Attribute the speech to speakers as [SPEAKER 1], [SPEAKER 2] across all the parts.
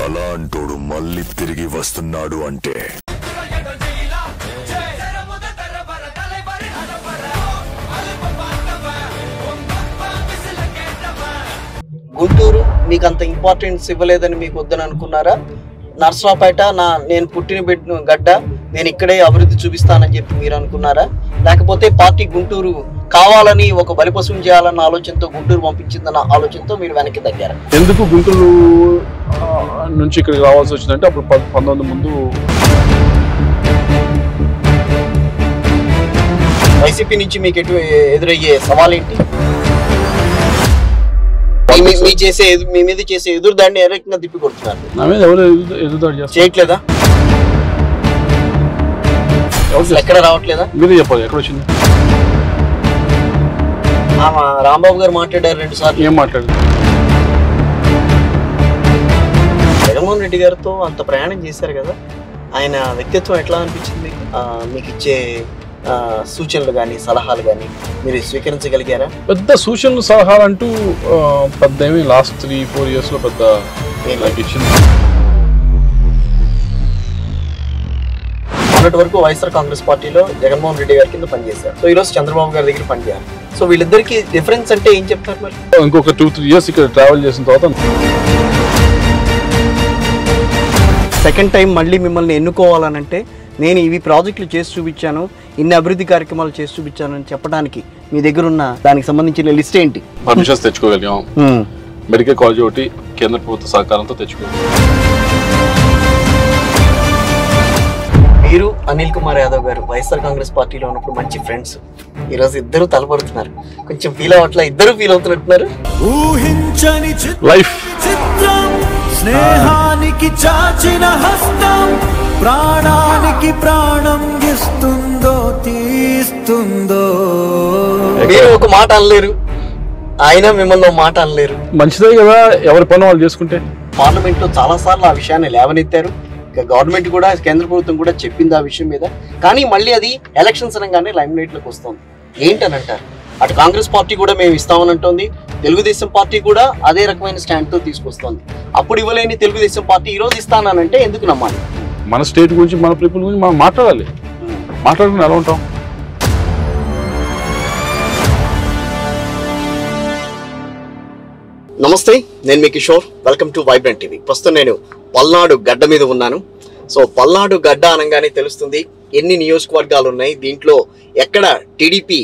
[SPEAKER 1] అలాంటోడు మళ్ళీ తిరిగి వస్తున్నాడు అంటే
[SPEAKER 2] గుంటూరు మీకు అంత ఇంపార్టెన్స్ ఇవ్వలేదని మీకు వద్దని అనుకున్నారా? నర్సరావుపేట నేను పుట్టిన గడ్డ, నేను ఇక్కడే అభివృద్ధి చూపిస్తానని చెప్పి మీరు అనుకున్నారా? లేకపోతే పార్టీ గుంటూరు కావాలని ఒక బలిపశువుని చేయాలన్న ఆలోచనతో గుంటూరు పంపించిందన్న ఆలోచనతో మీరు వెనక్కి తగ్గారా?
[SPEAKER 3] ఎందుకు గుంటూరు నుంచి ఇక్కడికి రావాల్సి వచ్చిందంటే అప్పుడు 19 ముందు
[SPEAKER 2] వైసీపీ నుంచి మీకు ఎదురయ్యే సవాల్ ఏంటి? మీ మీద చేసే ఎదురుదాడిని ఏ రకంగా తిప్పి కొడుతున్నారు?
[SPEAKER 3] నా మీద ఎవరు ఎదురుదాడి
[SPEAKER 2] చేయట్లేదా? ఎక్కడ రావట్లేదా?
[SPEAKER 3] మీరే చెప్పాలి ఎక్కడ వచ్చింది?
[SPEAKER 2] రాంబాబు గారు మాట్లాడారు 2 సార్లు.
[SPEAKER 3] ఏం మాట్లాడారు?
[SPEAKER 2] జగన్మోహన్ రెడ్డి గారితో అంత ప్రయాణం చేశారు కదా, ఆయన వ్యక్తిత్వం ఎట్లా అనిపించింది? మీకు ఇచ్చే సూచనలు కానీ సలహాలు కానీ మీరు స్వీకరించగలిగారా?
[SPEAKER 3] పెద్ద సూచనలు సలహాలు అంటూ పెద్ద ఏమి లాస్ట్ 3-4 years లో పెద్ద ఇచ్చింది.
[SPEAKER 2] మొన్నటి వరకు వైఎస్ఆర్ కాంగ్రెస్ పార్టీలో జగన్మోహన్ రెడ్డి గారి కింద పనిచేశారు. సో ఈరోజు చంద్రబాబు గారి దగ్గర పనిచేయాలి. సో వీళ్ళిద్దరికి డిఫరెన్స్ అంటే ఏం చెప్తారు మరి?
[SPEAKER 3] ఇంకొక 2-3 years ఇక్కడ ట్రావెల్ చేసిన తర్వాత
[SPEAKER 2] సెకండ్ టైం మళ్ళీ మిమ్మల్ని ఎన్నుకోవాలనంటే నేను ఇవి ప్రాజెక్టులు చేసి చూపించాను, ఇన్ని అభివృద్ధి కార్యక్రమాలు చేసి చూపించాను అని చెప్పడానికి మీ దగ్గర ఉన్న దానికి సంబంధించిన లిస్ట్ ఏంటి?
[SPEAKER 3] పర్మిషన్స్ తెచ్చుకోగలిగాం, మెడికల్ కాలేజ్ ఒకటి కేంద్ర ప్రభుత్వ సహకారంతో తెచ్చుకోగలిగాం.
[SPEAKER 2] మీరు అనిల్ కుమార్ యాదవ్ గారు వైఎస్ఆర్ కాంగ్రెస్ పార్టీలో ఉన్నప్పుడు మంచి ఫ్రెండ్స్, ఈరోజు ఇద్దరు తలపడుతున్నారు. కొంచెం ఫీల్ అవ్వట్లా? ఇద్దరు ఫీల్ అవుతున్నట్టున్నారు.
[SPEAKER 3] లైఫ్
[SPEAKER 4] స్నేహానికి చాచిన హస్తం ప్రాణానికి ప్రాణం ఇస్తుందో తీస్తుందో.
[SPEAKER 2] మీరు ఒక మాట అనలేరు, ఆయన మిమ్మల్ని మాట అనలేరు.
[SPEAKER 3] మంచిదే కదా, ఎవరి పని వాళ్ళు చేసుకుంటే.
[SPEAKER 2] పార్లమెంట్ లో చాలా సార్లు ఆ విషయాన్ని లేవనెత్తారు. గవర్నమెంట్ కూడా కేంద్ర ప్రభుత్వం కూడా చెప్పింది ఆ విషయం మీద. కానీ మళ్ళీ అది ఎలక్షన్స్ అనగానే లైమ్ లైట్ లోకి వస్తుంది. ఏంటని అంటారు? అటు కాంగ్రెస్ పార్టీ కూడా మేము ఇస్తామని అంటోంది, తెలుగుదేశం పార్టీ కూడా అదే రకమైన స్టాండ్ తో తీసుకొస్తోంది. అప్పుడు ఇవ్వలేని తెలుగుదేశం పార్టీ ఈ రోజు ఇస్తానంటే ఎందుకు నమ్మాలి?
[SPEAKER 3] మన స్టేట్ గురించి మన పీపుల్ గురించి మనం మాట్లాడాలి. మాట్లాడుకుని ఎలా ఉంటాం?
[SPEAKER 2] నమస్తే, నేను మీ Kishore. Welcome to vibrant TV. ప్రస్తుతం నేను పల్నాడు గడ్డ మీద ఉన్నాను. సో పల్నాడు గడ్డ అనగానే తెలుస్తుంది ఎన్ని నియోజకవర్గాలు ఉన్నాయి, దీంట్లో ఎక్కడ టీడీపీ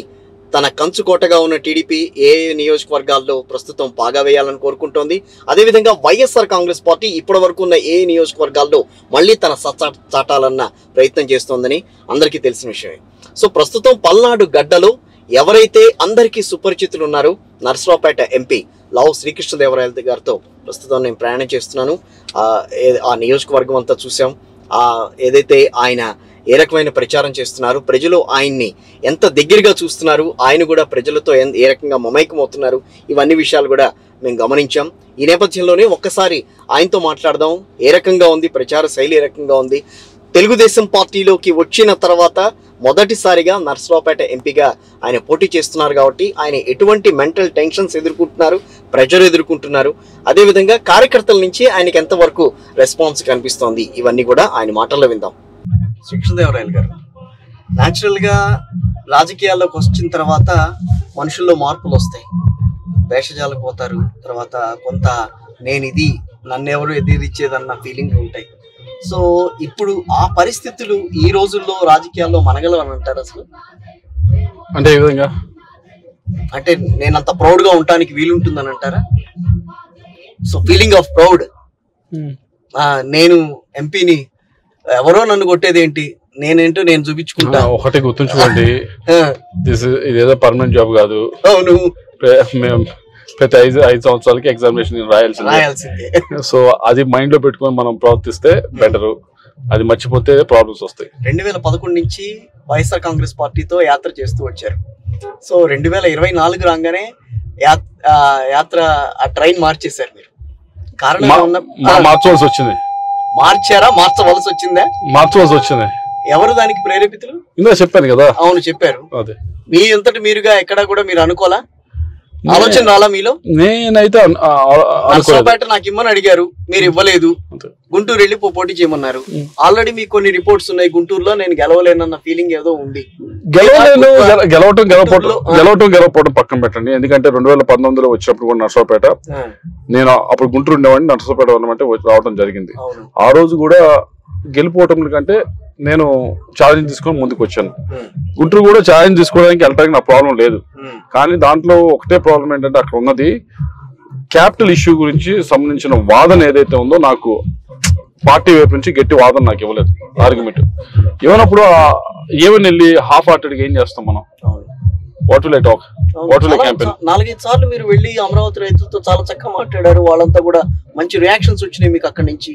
[SPEAKER 2] తన కంచుకోటగా ఉన్న టీడీపీ ఏ నియోజకవర్గాల్లో ప్రస్తుతం పాగా వేయాలని కోరుకుంటోంది, అదేవిధంగా వైఎస్ఆర్ కాంగ్రెస్ పార్టీ ఇప్పటి వరకు ఉన్న ఏ నియోజకవర్గాల్లో మళ్ళీ తన సత్తా చాటాలన్న ప్రయత్నం చేస్తోందని అందరికీ తెలిసిన విషయమే. సో ప్రస్తుతం పల్నాడు గడ్డలో ఎవరైతే అందరికీ సుపరిచితులు ఉన్నారో నర్సరావుపేట ఎంపీ లావు శ్రీకృష్ణదేవరాయల గారితో ప్రస్తుతం నేను ప్రయాణం చేస్తున్నాను. ఆ నియోజకవర్గం అంతా చూసాం. ఏదైతే ఆయన ఏ రకమైన ప్రచారం చేస్తున్నారు, ప్రజలు ఆయన్ని ఎంత దగ్గరగా చూస్తున్నారు, ఆయన కూడా ప్రజలతో ఏ రకంగా మమైకం అవుతున్నారు, ఇవన్నీ విషయాలు కూడా మేము గమనించాం. ఈ నేపథ్యంలోనే ఒక్కసారి ఆయనతో మాట్లాడదాం. ఏ రకంగా ఉంది ప్రచార శైలి, ఏ రకంగా ఉంది, తెలుగుదేశం పార్టీలోకి వచ్చిన తర్వాత మొదటిసారిగా నర్సరావుపేట ఎంపీగా ఆయన పోటీ చేస్తున్నారు కాబట్టి ఆయన ఎటువంటి మెంటల్ టెన్షన్స్ ఎదుర్కొంటున్నారు, ప్రెజర్ ఎదుర్కొంటున్నారు, అదేవిధంగా కార్యకర్తల నుంచి ఆయనకి ఎంతవరకు రెస్పాన్స్ కనిపిస్తోంది, ఇవన్నీ కూడా ఆయన మాటల్లో విందాం. శ్రీకృష్ణదేవరాయలు గారు, న్యాచురల్గా రాజకీయాల్లోకి వచ్చిన తర్వాత మనుషుల్లో మార్పులు వస్తాయి, వేషజాలకు పోతారు, తర్వాత కొంత నేను ఇది నన్నెవరు ఎదిరిచ్చేదన్న ఫీలింగ్ ఉంటాయి. సో ఇప్పుడు ఆ పరిస్థితులు ఈ రోజుల్లో రాజకీయాల్లో మనగలవని అంటారు అసలు?
[SPEAKER 3] అంటే ఏ విధంగా?
[SPEAKER 2] అంటే నేను అంత ప్రౌడ్ గా ఉండటానికి వీలుంటుందని అంటారా? సో ఫీలింగ్ ఆఫ్ ప్రౌడ్, నేను ఎంపీని, ఎవరో నన్ను కొట్టేది ఏంటి, నేనేంటో నేను చూపించుకుంటా.
[SPEAKER 3] ఒకటి గుర్తుంచుకోండి, ఇదేదో పర్మనెంట్ జాబ్ కాదు.
[SPEAKER 2] అవును,
[SPEAKER 3] మేము ప్రతి 5 సంవత్సరాలకి ఎగ్జామినేషన్ రాయాల్సిందే. సో అది మైండ్ లో పెట్టుకొని మనం ప్రవర్తిస్తే బెటర్. అది మర్చిపోతే ప్రాబ్లమ్స్ వస్తాయి.
[SPEAKER 2] 2011 నుంచి వైఎస్ఆర్ కాంగ్రెస్ పార్టీతో యాత్ర చేస్తూ వచ్చారు. సో 2024 రాగానే యాత్ర ఆ ట్రైన్ మార్చేశారు మీరు. కారణం
[SPEAKER 3] మార్చవలసి వచ్చింది.
[SPEAKER 2] మార్చారా? మార్చవలసి వచ్చిందా?
[SPEAKER 3] మార్చవలసి వచ్చింది.
[SPEAKER 2] ఎవరు దానికి ప్రేరేపితులు?
[SPEAKER 3] ఇందులో చెప్పాను కదా.
[SPEAKER 2] అవును చెప్పారు.
[SPEAKER 3] అదే
[SPEAKER 2] మీ అంతటి మీరుగా ఎక్కడా కూడా మీరు అనుకోలా? ఆలోచన రాలా మీలో?
[SPEAKER 3] నేనైతే
[SPEAKER 2] నర్సరావుపేట నాకు ఇమ్మని అడిగారు, మీరు ఇవ్వలేదు. గుంటూరు వెళ్ళి పోటీ చేయమన్నారు. ఆల్రెడీ మీకు కొన్ని రిపోర్ట్స్ ఉన్నాయి, గుంటూరులో నేను గెలవలేనన్న ఫీలింగ్ ఏదో ఉంది.
[SPEAKER 3] గెలవటం పక్కన పెట్టండి. ఎందుకంటే 2019లో వచ్చినప్పుడు కూడా నర్సరావుపేట, నేను అప్పుడు గుంటూరు ఉండేవాడిని, నర్సరావుపేట ఉన్నమంటే రావడం జరిగింది. ఆ రోజు కూడా గెలిపోవటం కంటే నేను ఛాలెంజ్ తీసుకొని ముందుకు వచ్చాను. గుంటూరు కూడా ఛాలెంజ్ తీసుకోవడానికి వెళ్ళడానికి నా ప్రాబ్లం లేదు. కానీ దాంట్లో ఒకటే ప్రాబ్లం ఏంటంటే అక్కడ ఉన్నది క్యాపిటల్ ఇష్యూ గురించి సంబంధించిన వాదన ఏదైతే ఉందో నాకు పార్టీ వైపు నుంచి గట్టి వాదన నాకు ఇవ్వలేదు. ఆర్గ్యుమెంట్ ఇవ్వనప్పుడు ఏమని వెళ్ళి హాఫ్ హార్టెడ్ ఏం చేస్తాం మనం? What will I talk? What will I campaign?
[SPEAKER 2] 4-5 సార్లు మీరు వెళ్ళి అమరావతి రైతులతో చాలా చక్కగా మాట్లాడారు. వాళ్ళంతా కూడా మంచి రియాక్షన్స్ వచ్చినాయి మీకు అక్కడి నుంచి.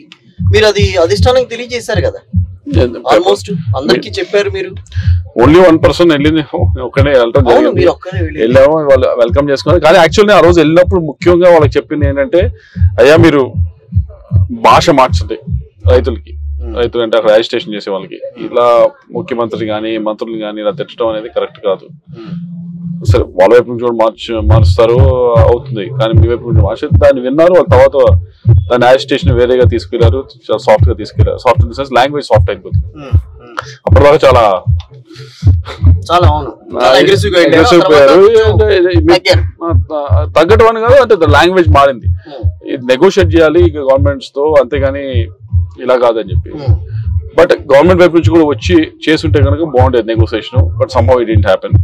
[SPEAKER 2] మీరు అది అధిష్టానానికి తెలియజేశారు కదా, ఆల్మోస్ట్ అందరికి చెప్పారు. మీరు
[SPEAKER 3] ఓన్లీ 1% వెళ్ళింది, ఒక్కడే వెళ్ళటం జరిగింది. వెళ్ళాము, వాళ్ళు వెల్కమ్ చేసుకున్నారు. కానీ యాక్చువల్లీ ఆ రోజు వెళ్ళినప్పుడు ముఖ్యంగా వాళ్ళకి చెప్పింది ఏంటంటే, అయ్యా మీరు భాష మార్చండి రైతులకి. రైతులు అంటే అక్కడ రిజిస్ట్రేషన్ చేసే వాళ్ళకి ఇలా ముఖ్యమంత్రి కానీ మంత్రులు కానీ ఇలా తిట్టడం అనేది కరెక్ట్ కాదు. సరే వాళ్ళ వైపు నుంచి కూడా మారుస్తారు అవుతుంది, కానీ మీ వైపు నుంచి మార్చి దాన్ని విన్నారు. వాళ్ళ తర్వాత దాని రిజిస్ట్రేషన్ వేరేగా తీసుకెళ్లారు, చాలా సాఫ్ట్ గా తీసుకెళ్లారు. Soft in the sense language soft అయిపోతుంది. అప్పటిదాకా చాలా తగ్గటం అని కాదు, అంటే లాంగ్వేజ్ మారింది. నెగోషియేట్ చేయాలి గవర్నమెంట్స్ తో, అంతేగాని ఇలా కాదని చెప్పి. బట్ గవర్నమెంట్ వైపు నుంచి కూడా వచ్చి చేస్తుంటే కనుక బాగుండేది negotiation. But somehow it didn't happen.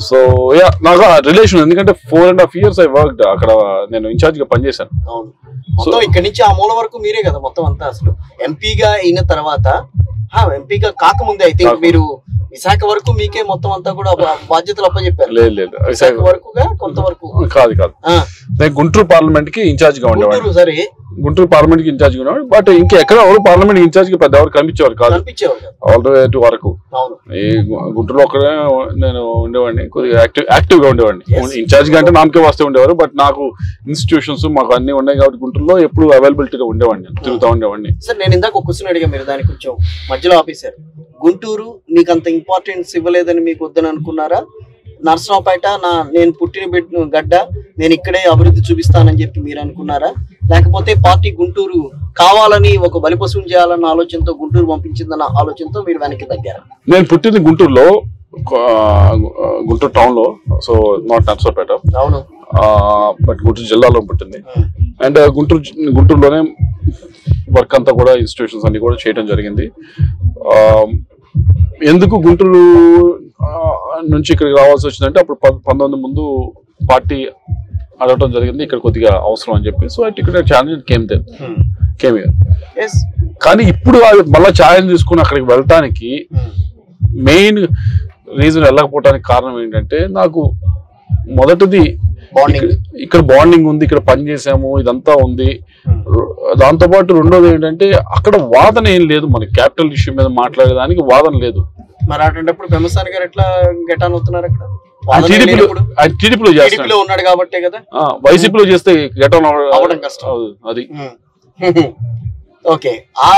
[SPEAKER 3] So yeah, నాకు రిలేషన్, ఎందుకంటే 4.5 years ఐ వర్క్డ్ అక్కడ. నేను ఇన్ఛార్జ్ గా పనిచేశాను.
[SPEAKER 2] సో ఇక్కడ నుంచి ఆ మూల వరకు మీరే కదా మొత్తం అంతా. అసలు ఎంపీగా అయిన తర్వాత, ఎంపీగా కాకముందే ఐ థింక్ మీరు విశాఖ వరకు మీకే మొత్తం అంతా కూడా బాధ్యతలు అప్పచెప్పారు.
[SPEAKER 3] లేదు,
[SPEAKER 2] విశాఖ వరకుగా కొంతవరకు
[SPEAKER 3] కాదు. నేను గుంటూరు పార్లమెంట్ కి ఇన్ఛార్జ్ గా ఉండేవాడు.
[SPEAKER 2] సరే,
[SPEAKER 3] గుంటూరు పార్లమెంట్ కి ఇన్ఛార్జ్ గా ఉండేవాడు. బట్ ఇంకా ఎక్కడ ఎవరు పార్లమెంట్ ఇన్ఛార్జ్ కి పెద్ద ఎవరు కనిపించేవారు కాదు ఆల్ ద వే టు వరకు. ఈ గుంటూరులో ఒక్కడే నేను ఉండేవాడిని, కొద్దిగా యాక్టివ్ గా ఉండేవాడిని. ఇన్ఛార్జ్ గా అంటే నామకే వస్తే ఉండేవారు. బట్ నాకు ఇన్స్టిట్యూషన్స్ మాకు అన్ని ఉన్నాయి కాబట్టి గుంటూరులో ఎప్పుడు అవైలబిలిటీగా ఉండేవాడిని, తిరుగుతూ ఉండేవాడిని.
[SPEAKER 2] సార్ నేను ఇందాక ఒక క్వశ్చన్ అడిగా, మీరు దానికి కొంచెం మధ్యలో ఆపేశారు. గుంటూరు మీకు అంత ఇంపార్టెన్స్ ఇవ్వలేదని మీకు వద్దని అనుకున్నారా? నర్సరావుపేట నేను పుట్టిన గడ్డ, నేను ఇక్కడే అభివృద్ధి చూపిస్తానని చెప్పి మీరు అనుకున్నారా? లేకపోతే పార్టీ గుంటూరు కావాలని ఒక బలిపశువుని చేయాలన్న ఆలోచనతో గుంటూరు పంపించిందన్న ఆలోచనతో మీరు వెనక్కి తగ్గారా?
[SPEAKER 3] నేను పుట్టింది గుంటూరులో, గుంటూరు టౌన్ లో. So not Narasaraopet.
[SPEAKER 2] అవును,
[SPEAKER 3] బట్ గుంటూరు జిల్లాలో పుట్టింది. అండ్ గుంటూరులోనే వర్క్ అంతా కూడా ఇన్స్టిట్యూషన్స్ అన్ని కూడా చేయడం జరిగింది. ఎందుకు గుంటూరు నుంచి ఇక్కడికి రావాల్సి వచ్చిందంటే, అప్పుడు 19 ముందు పార్టీ అడగటం జరిగింది, ఇక్కడ కొద్దిగా అవసరం అని చెప్పి. సో ఇక్కడ ఛాలెంజ్ కేమ్ హియర్. కానీ ఇప్పుడు మళ్ళీ ఛాలెంజ్ తీసుకుని అక్కడికి వెళ్ళటానికి మెయిన్ రీజన్ వెళ్ళకపోవడానికి కారణం ఏంటంటే, నాకు మొదటిది ఇక్కడ బాండింగ్ ఉంది, ఇక్కడ పని చేసాము, ఇదంతా ఉంది. దాంతో పాటు రెండోది ఏంటంటే, అక్కడ వాదన ఏం లేదు. మనకి క్యాపిటల్ ఇష్యూ మీద మాట్లాడేదానికి వాదన లేదు.
[SPEAKER 2] మరి అటువంటిప్పుడు పెమ్మసాని గారు ఎట్లా గెటాన్ అవుతున్నారు? అక్కడ
[SPEAKER 3] టీడీపీలో
[SPEAKER 2] ఉన్నాడు కాబట్టే కదా.
[SPEAKER 3] వైసీపీలో చేస్తే గెటాన్
[SPEAKER 2] అవ్వడం కష్టం.
[SPEAKER 3] అది
[SPEAKER 2] ఓకే, ఆ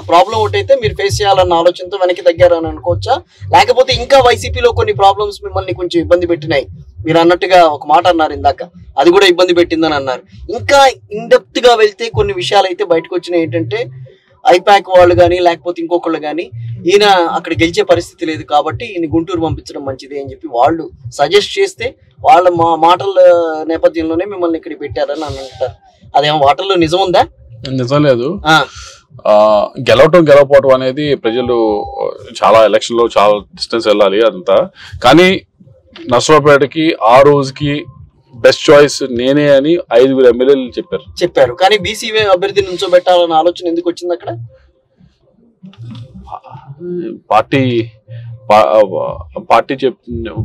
[SPEAKER 2] ప్రాబ్లం ఒకటైతే మీరు ఫేస్ చేయాలన్న ఆలోచనతో వెనక్కి తగ్గారని అనుకోవచ్చా? లేకపోతే ఇంకా వైసీపీలో కొన్ని ప్రాబ్లమ్స్ మిమ్మల్ని కొంచెం ఇబ్బంది పెట్టినాయి, మీరు అన్నట్టుగా ఒక మాట అన్నారు ఇందాక, అది కూడా ఇబ్బంది పెట్టిందని అన్నారు. ఇంకా ఇన్డెప్త్ గా వెళ్తే కొన్ని విషయాలు అయితే బయటకు వచ్చినాయి. ఏంటంటే ఐపాక్ వాళ్ళు కానీ లేకపోతే ఇంకొకళ్ళు కానీ, ఈయన అక్కడ గెలిచే పరిస్థితి లేదు కాబట్టి ఈయన గుంటూరు పంపించడం మంచిది అని చెప్పి వాళ్ళు సజెస్ట్ చేస్తే, వాళ్ళ మాటల నేపథ్యంలోనే మిమ్మల్ని ఇక్కడ పెట్టారని అని అంటారు. అదేమో వాటర్లో నిజం ఉందా?
[SPEAKER 3] నిజం లేదు. గెలవపోవటం అనేది ప్రజలు చాలా ఎలక్షన్ లో చాలా డిస్టెన్స్ వెళ్ళాలి అదంతా. కానీ నర్సరావుపేటకి ఆ రోజుకి బెస్ట్ చాయిస్ నేనే అని 5 ఎమ్మెల్యేలు చెప్పారు.
[SPEAKER 2] కానీ బీసీ అభ్యర్థి నుంచోబెట్టాలన్న ఆలోచన ఎందుకు వచ్చింది అక్కడ?
[SPEAKER 3] పార్టీ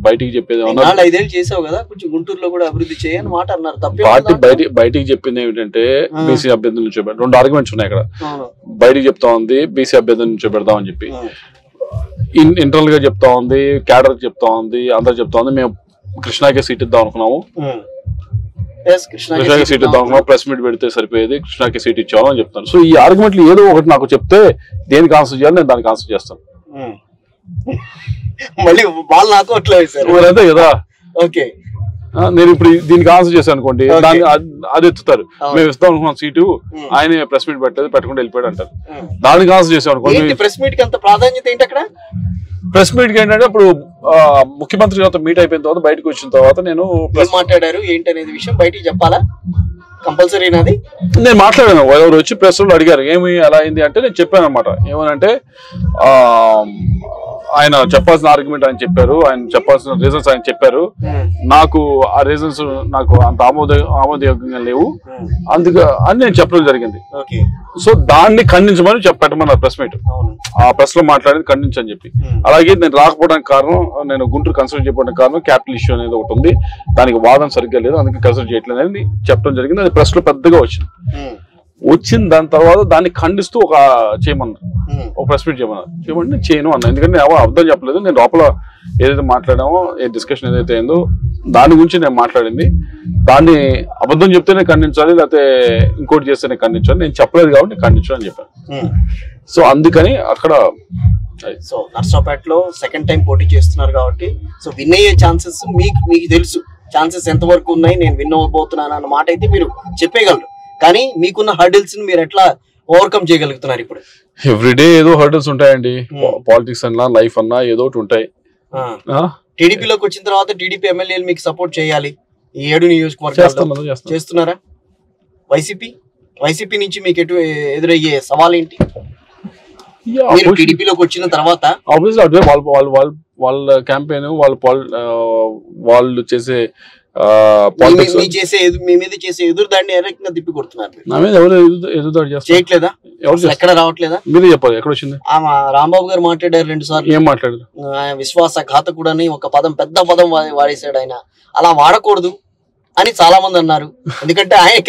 [SPEAKER 3] బయటికి చెప్పేది
[SPEAKER 2] 5 ఏళ్ళు చేసావు కదా, కొంచెం గుంటూరులో కూడా అభివృద్ధి చేయని మాట అన్నారు.
[SPEAKER 3] పార్టీ బయటికి చెప్పింది ఏమిటంటే, బీసీ అభ్యర్థుల నుంచి 2 ఆర్గ్యుమెంట్స్ ఉన్నాయి అక్కడ. బయటికి చెప్తా ఉంది బీసీ అభ్యర్థుల నుంచి పెడదామని చెప్పి, ఇంటర్నల్ గా చెప్తా ఉంది, క్యాడర్ చెప్తా ఉంది, అందరు చెప్తా ఉంది మేము కృష్ణాకే సీట్ ఇద్దాం అనుకున్నాము, కృష్ణాకి సీట్ ఇద్దాం అనుకున్నాము, ప్రెస్ మీట్ పెడితే సరిపోయేది, కృష్ణాకి సీట్ ఇచ్చాము అని చెప్తాను. సో ఈ ఆర్గ్యుమెంట్లు ఏదో ఒకటి నాకు చెప్తే దేనికి ఆన్సర్ చేయాలి, నేను దానికి ఆన్సర్ చేస్తాను.
[SPEAKER 2] మళ్ళీ వాళ్ళు నాకు అట్లా వేశారు
[SPEAKER 3] అంతే కదా.
[SPEAKER 2] ఓకే,
[SPEAKER 3] నేను ఇప్పుడు దీనికి ఆన్సర్ చేశాను అనుకోండి, దాన్ని అది ఎత్తుతారు, మేము ఇస్తాం అనుకున్నాం సీటు, ఆయన ప్రెస్ మీట్ పెట్టకుండా వెళ్ళిపోయాడు అంటారు. దానికి ఆన్సర్ చేసాం అనుకోండి.
[SPEAKER 2] ప్రెస్ మీట్ కి అంత ప్రాధాన్యత ఏంటి అక్కడ?
[SPEAKER 3] ప్రెస్ మీట్ కి ఏంటంటే ఇప్పుడు ముఖ్యమంత్రి గారితో మీట్ అయిపోయిన తర్వాత బయటకు వచ్చిన తర్వాత నేను
[SPEAKER 2] మాట్లాడారు ఏంటి అనేది విషయం బయటికి చెప్పాలా? కంపల్సరీ నాది.
[SPEAKER 3] నేను మాట్లాడాను, ఎవరు వచ్చి ప్రెస్ లో అడిగారు ఏమి ఎలా అయింది అంటే నేను చెప్పాను అనమాట. ఏమనంటే ఆయన చెప్పాల్సిన ఆర్గ్యుమెంట్ ఆయన చెప్పారు, ఆయన చెప్పాల్సిన రీజన్స్ ఆయన చెప్పారు. నాకు ఆ రీజన్స్ నాకు అంత ఆమోదయోగ్యంగా లేవు, అందుకు అని నేను చెప్పడం జరిగింది. సో దాన్ని ఖండించమని పెట్టమన్నారు ప్రెస్ మీట్. ఆ ప్రెస్ లో మాట్లాడేది ఖండించని చెప్పి. అలాగే నేను రాకపోవడానికి కారణం, నేను గుంటూరు కన్సల్ట్ చేయడానికి కారణం క్యాపిటల్ ఇష్యూ అనేది ఒకటి ఉంది, దానికి వాదన సరిగ్గా లేదు, అందుకే కన్సల్ట్ చేయట్లేదు అని చెప్పడం జరిగింది. అది ప్రెస్ లో పెద్దగా వచ్చింది. దాని తర్వాత దాన్ని ఖండిస్తూ ఒక చేయమన్నారు, ఒక ప్రెస్ మీట్ చేయమని నేను చేయను అన్నా. ఎందుకంటే నేను అర్థం చెప్పలేదు, నేను లోపల ఏదైతే మాట్లాడామో, ఏ డిస్కషన్ ఏదైతే అయిందో దాని గురించి నేను మాట్లాడింది. దాన్ని అబద్ధం చెప్తేనే ఖండించాలి, లేకపోతే ఇంకోటి చేస్తేనే ఖండించాలి, నేను చెప్పలేదు కాబట్టి నేను ఖండించాను అని చెప్పాను. సో అందుకని అక్కడ
[SPEAKER 2] సో నర్సాపేటలో సెకండ్ టైం పోటీ చేస్తున్నారు కాబట్టి సో విన్ అయ్యే ఛాన్సెస్ మీకు తెలుసు, ఛాన్సెస్ ఎంతవరకు ఉన్నాయి, నేను విన్ అవ్వబోతున్నాను అన్న మాట అయితే మీరు చెప్పేయగలరు. కానీ మీకున్న హర్డిల్స్ ని మీరు ఎట్లా ఓవర్కమ్ చేయగలుగుతున్నారు? ఇప్పుడు
[SPEAKER 3] ఎవ్రీడే ఏదో హర్డిల్స్ ఉంటాయండి, పాలిటిక్స్ అన్నా లైఫ్ అన్నా ఏదో ఒకటి ఉంటాయి.
[SPEAKER 2] టీడీపీలోకి వచ్చిన తర్వాత టీడీపీ ఎమ్మెల్యేలు మీకు సపోర్ట్ చేయాలి, ఈ 7 నియోజకవర్గాలు చేస్తున్నారా? వైసీపీ నుంచి మీకు ఎదురయ్యే సవాల్ ఏంటి? మీరు టీడీపీలోకి వచ్చిన తర్వాత
[SPEAKER 3] ఆబ్వియస్లీ వాళ్ళ క్యాంపెయిన్, వాళ్ళు చేసే
[SPEAKER 2] మీ మీద చేసే ఎదురుదాడిని ఏ రకంగా తిప్పి కొడుతున్నారు?
[SPEAKER 3] నా మీద ఎవరు ఎదురుదాడి
[SPEAKER 2] చేయట్లేదా? ఎక్కడ రావట్లేదా?
[SPEAKER 3] మీరే చెప్పాలి ఎక్కడ వచ్చింది?
[SPEAKER 2] రాంబాబు గారు మాట్లాడారు 2 సార్లు.
[SPEAKER 3] ఏం మాట్లాడారు?
[SPEAKER 2] విశ్వాసఘాతకుడని ఒక పెద్ద పదం వాడేశాడు. ఆయన అలా వాడకూడదు అని చాలా మంది అన్నారు. ఎందుకంటే ఆయన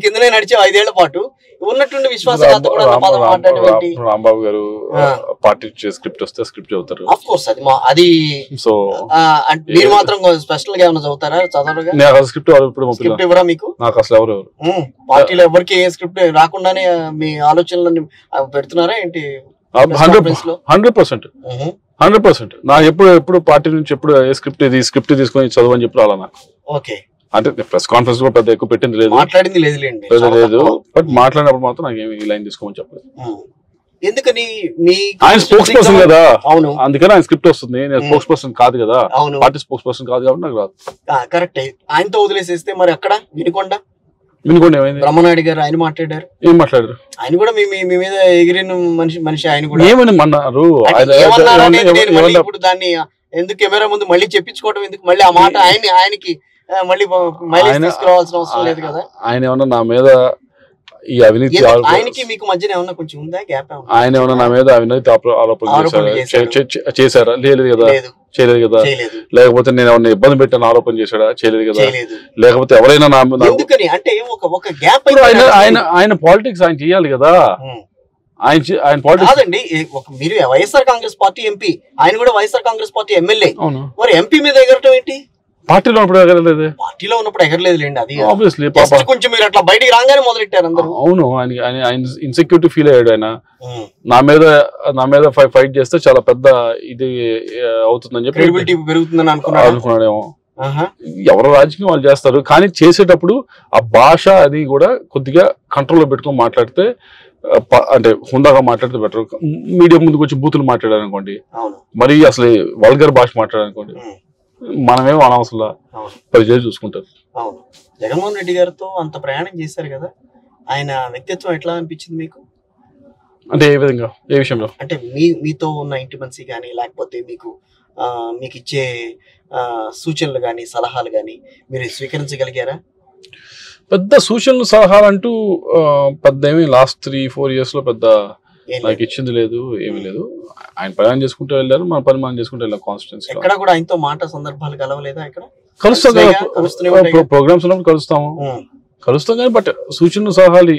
[SPEAKER 2] కిందనే నడిచే 5 ఏళ్ల పాటు ఉన్నట్టుండి విశ్వాసఘాతకుడు అన్న పదం మాట్లాడడం.
[SPEAKER 3] రాంబాబు గారు పార్టీ స్క్రిప్ట్ వస్తే స్క్రిప్ట్ చదువుతారు.
[SPEAKER 2] ఆఫ్ కోర్స్ అది సో మీరు మాత్రం స్పెషల్ గా ఏమైనా చదువుతారా? చదవరుగా స్క్రిప్ట్ ఇవ్వరా మీకు?
[SPEAKER 3] నాకు అసలు ఎవరు
[SPEAKER 2] పార్టీలో ఎవరికి ఏ స్క్రిప్ట్ రాకుండానే మీ ఆలోచనలను పెడుతున్నారా ఏంటి?
[SPEAKER 3] 100% నాకు ఎప్పుడు పార్టీ నుంచి ఎప్పుడు ఏ స్క్రిప్ట్ తీసుకొని చదువు అని చెప్పి రాలా నాకు.
[SPEAKER 2] ఓకే,
[SPEAKER 3] అంటే ప్రెస్ కాన్ఫరెన్స్ లో పెద్ద ఎక్కువ పెట్టింది లేదు,
[SPEAKER 2] మాట్లాడింది
[SPEAKER 3] లేదు. బట్ మాట్లాడినప్పుడు మాత్రం నాకు ఏమి లైన్ తీసుకోమని చెప్పలేదు.
[SPEAKER 2] ఎందుకని?
[SPEAKER 3] ఆయన స్పోక్స్ పర్సన్ కదా, అవును, అందుకని ఆయన స్క్రిప్ట్ వస్తుంది. నేను స్పోక్స్ పర్సన్ కాదు కదా, పార్టీ స్పోక్స్ పర్సన్ కాదు కాబట్టి నాకు రాదు.
[SPEAKER 2] కరెక్ట్. ఆయనతో వదిలేసేస్తే మరి అక్కడ వినుకొండ
[SPEAKER 3] ఏమైంది?
[SPEAKER 2] బ్రహ్మనాయుడు గారు ఆయన మాట్లాడారు.
[SPEAKER 3] ఏం మాట్లాడారు?
[SPEAKER 2] ఆయన కూడా మీ మీద ఎగిరిన మనిషి ఆయన కూడా
[SPEAKER 3] ఏమని అన్నారు?
[SPEAKER 2] ఇప్పుడు దాన్ని ఎందుకు కెమెరా ముందు మళ్ళీ చెప్పించుకోవడం ఎందుకు? మళ్ళీ ఆ మాట ఆయనకి మళ్ళీ మైలేజ్ తీసుకురావాల్సిన అవసరం లేదు కదా.
[SPEAKER 3] ఆయన ఏమన్నా నా మీద ఈ అవినీతి,
[SPEAKER 2] ఆయనకి మీకు మధ్యన ఏమన్నా కొంచెం ఉందా గ్యాప్?
[SPEAKER 3] ఆయన ఏమన్నా నా మీద అవినీతి ఆరోపణలు చేశారా? లేదు కదా, చేయలేదు కదా. లేకపోతే నేను ఎవరిని ఇబ్బంది పెట్టాను ఆరోపణ చేశాడా? చేయలేదు కదా. లేకపోతే ఎవరైనా నా మీద
[SPEAKER 2] అంటే ఒక గ్యాప్
[SPEAKER 3] ఆయన పాలిటిక్స్ ఆయన చేయాలి కదా. ఆయన పాలిటిక్స్
[SPEAKER 2] కాదండి. మీరు వైఎస్ఆర్ కాంగ్రెస్ పార్టీ ఎంపీ, ఆయన కూడా వైఎస్ఆర్ కాంగ్రెస్ పార్టీ ఎమ్మెల్యే. మరి ఎంపీ మీద ఎగరటం ఏంటి?
[SPEAKER 3] పార్టీలో ఉన్నప్పుడు ఎగరలేదు.
[SPEAKER 2] పార్టీలో ఉన్నప్పుడు ఎగరలేదు లేండి. అది
[SPEAKER 3] ఆబ్వియస్లీ
[SPEAKER 2] కొంచెం మీరు అట్లా బయటికి రాగానే మొదలెట్టారు అందరూ.
[SPEAKER 3] అవును, ఆయన ఇన్సెక్యూరిటీ ఫీల్ అయ్యాడు. ఆయన నా మీద ఫైట్ చేస్తే చాలా పెద్ద ఇది అవుతుందని చెప్పి
[SPEAKER 2] పెరుగుతుందని
[SPEAKER 3] అనుకున్నాడేమో. ఎవరు రాజకీయం వాళ్ళు చేస్తారు, కానీ చేసేటప్పుడు ఆ భాష అది కూడా కొద్దిగా కంట్రోల్లో పెట్టుకొని మాట్లాడితే, అంటే హుందాగా మాట్లాడితే బెటర్. మీడియా ముందుకు వచ్చి బూతులు మాట్లాడారు అనుకోండి, మరి అసలు వల్గర్ భాష మాట్లాడారు అనుకోండి, మనమేమో అనవసరం పరిచయం చూసుకుంటారు.
[SPEAKER 2] అవును, జగన్మోహన్ రెడ్డి గారితో అంత ప్రయాణం చేశారు కదా, ఆయన వ్యక్తిత్వం ఎట్లా అనిపించింది మీకు?
[SPEAKER 3] అంటే ఏ విధంగా, ఏ విషయంలో?
[SPEAKER 2] అంటే మీతో ఉన్న ఇంటిమన్సీ కానీ, లేకపోతే మీకు ఇచ్చే సూచనలు కానీ, సలహాలు కానీ మీరు స్వీకరించగలిగారా?
[SPEAKER 3] పెద్ద సూచనలు సలహాలు అంటూ పెద్ద ఏమి లాస్ట్ 3-4 years లో పెద్ద నాకు ఇచ్చింది లేదు, ఏమీ లేదు. ఆయన ప్రయాణం చేసుకుంటూ వెళ్ళారు, మన పని మనం చేసుకుంటూ వెళ్ళాం. కాన్స్టిట్యున్సీ
[SPEAKER 2] ఎక్కడ కూడా ఆయనతో మాట సందర్భాలు కలవలేదా? ఇక్కడ
[SPEAKER 3] కలుస్తాం, ప్రోగ్రామ్స్ ఉన్నప్పుడు కలుస్తాం కానీ బట్ సూచనలు సలహాలు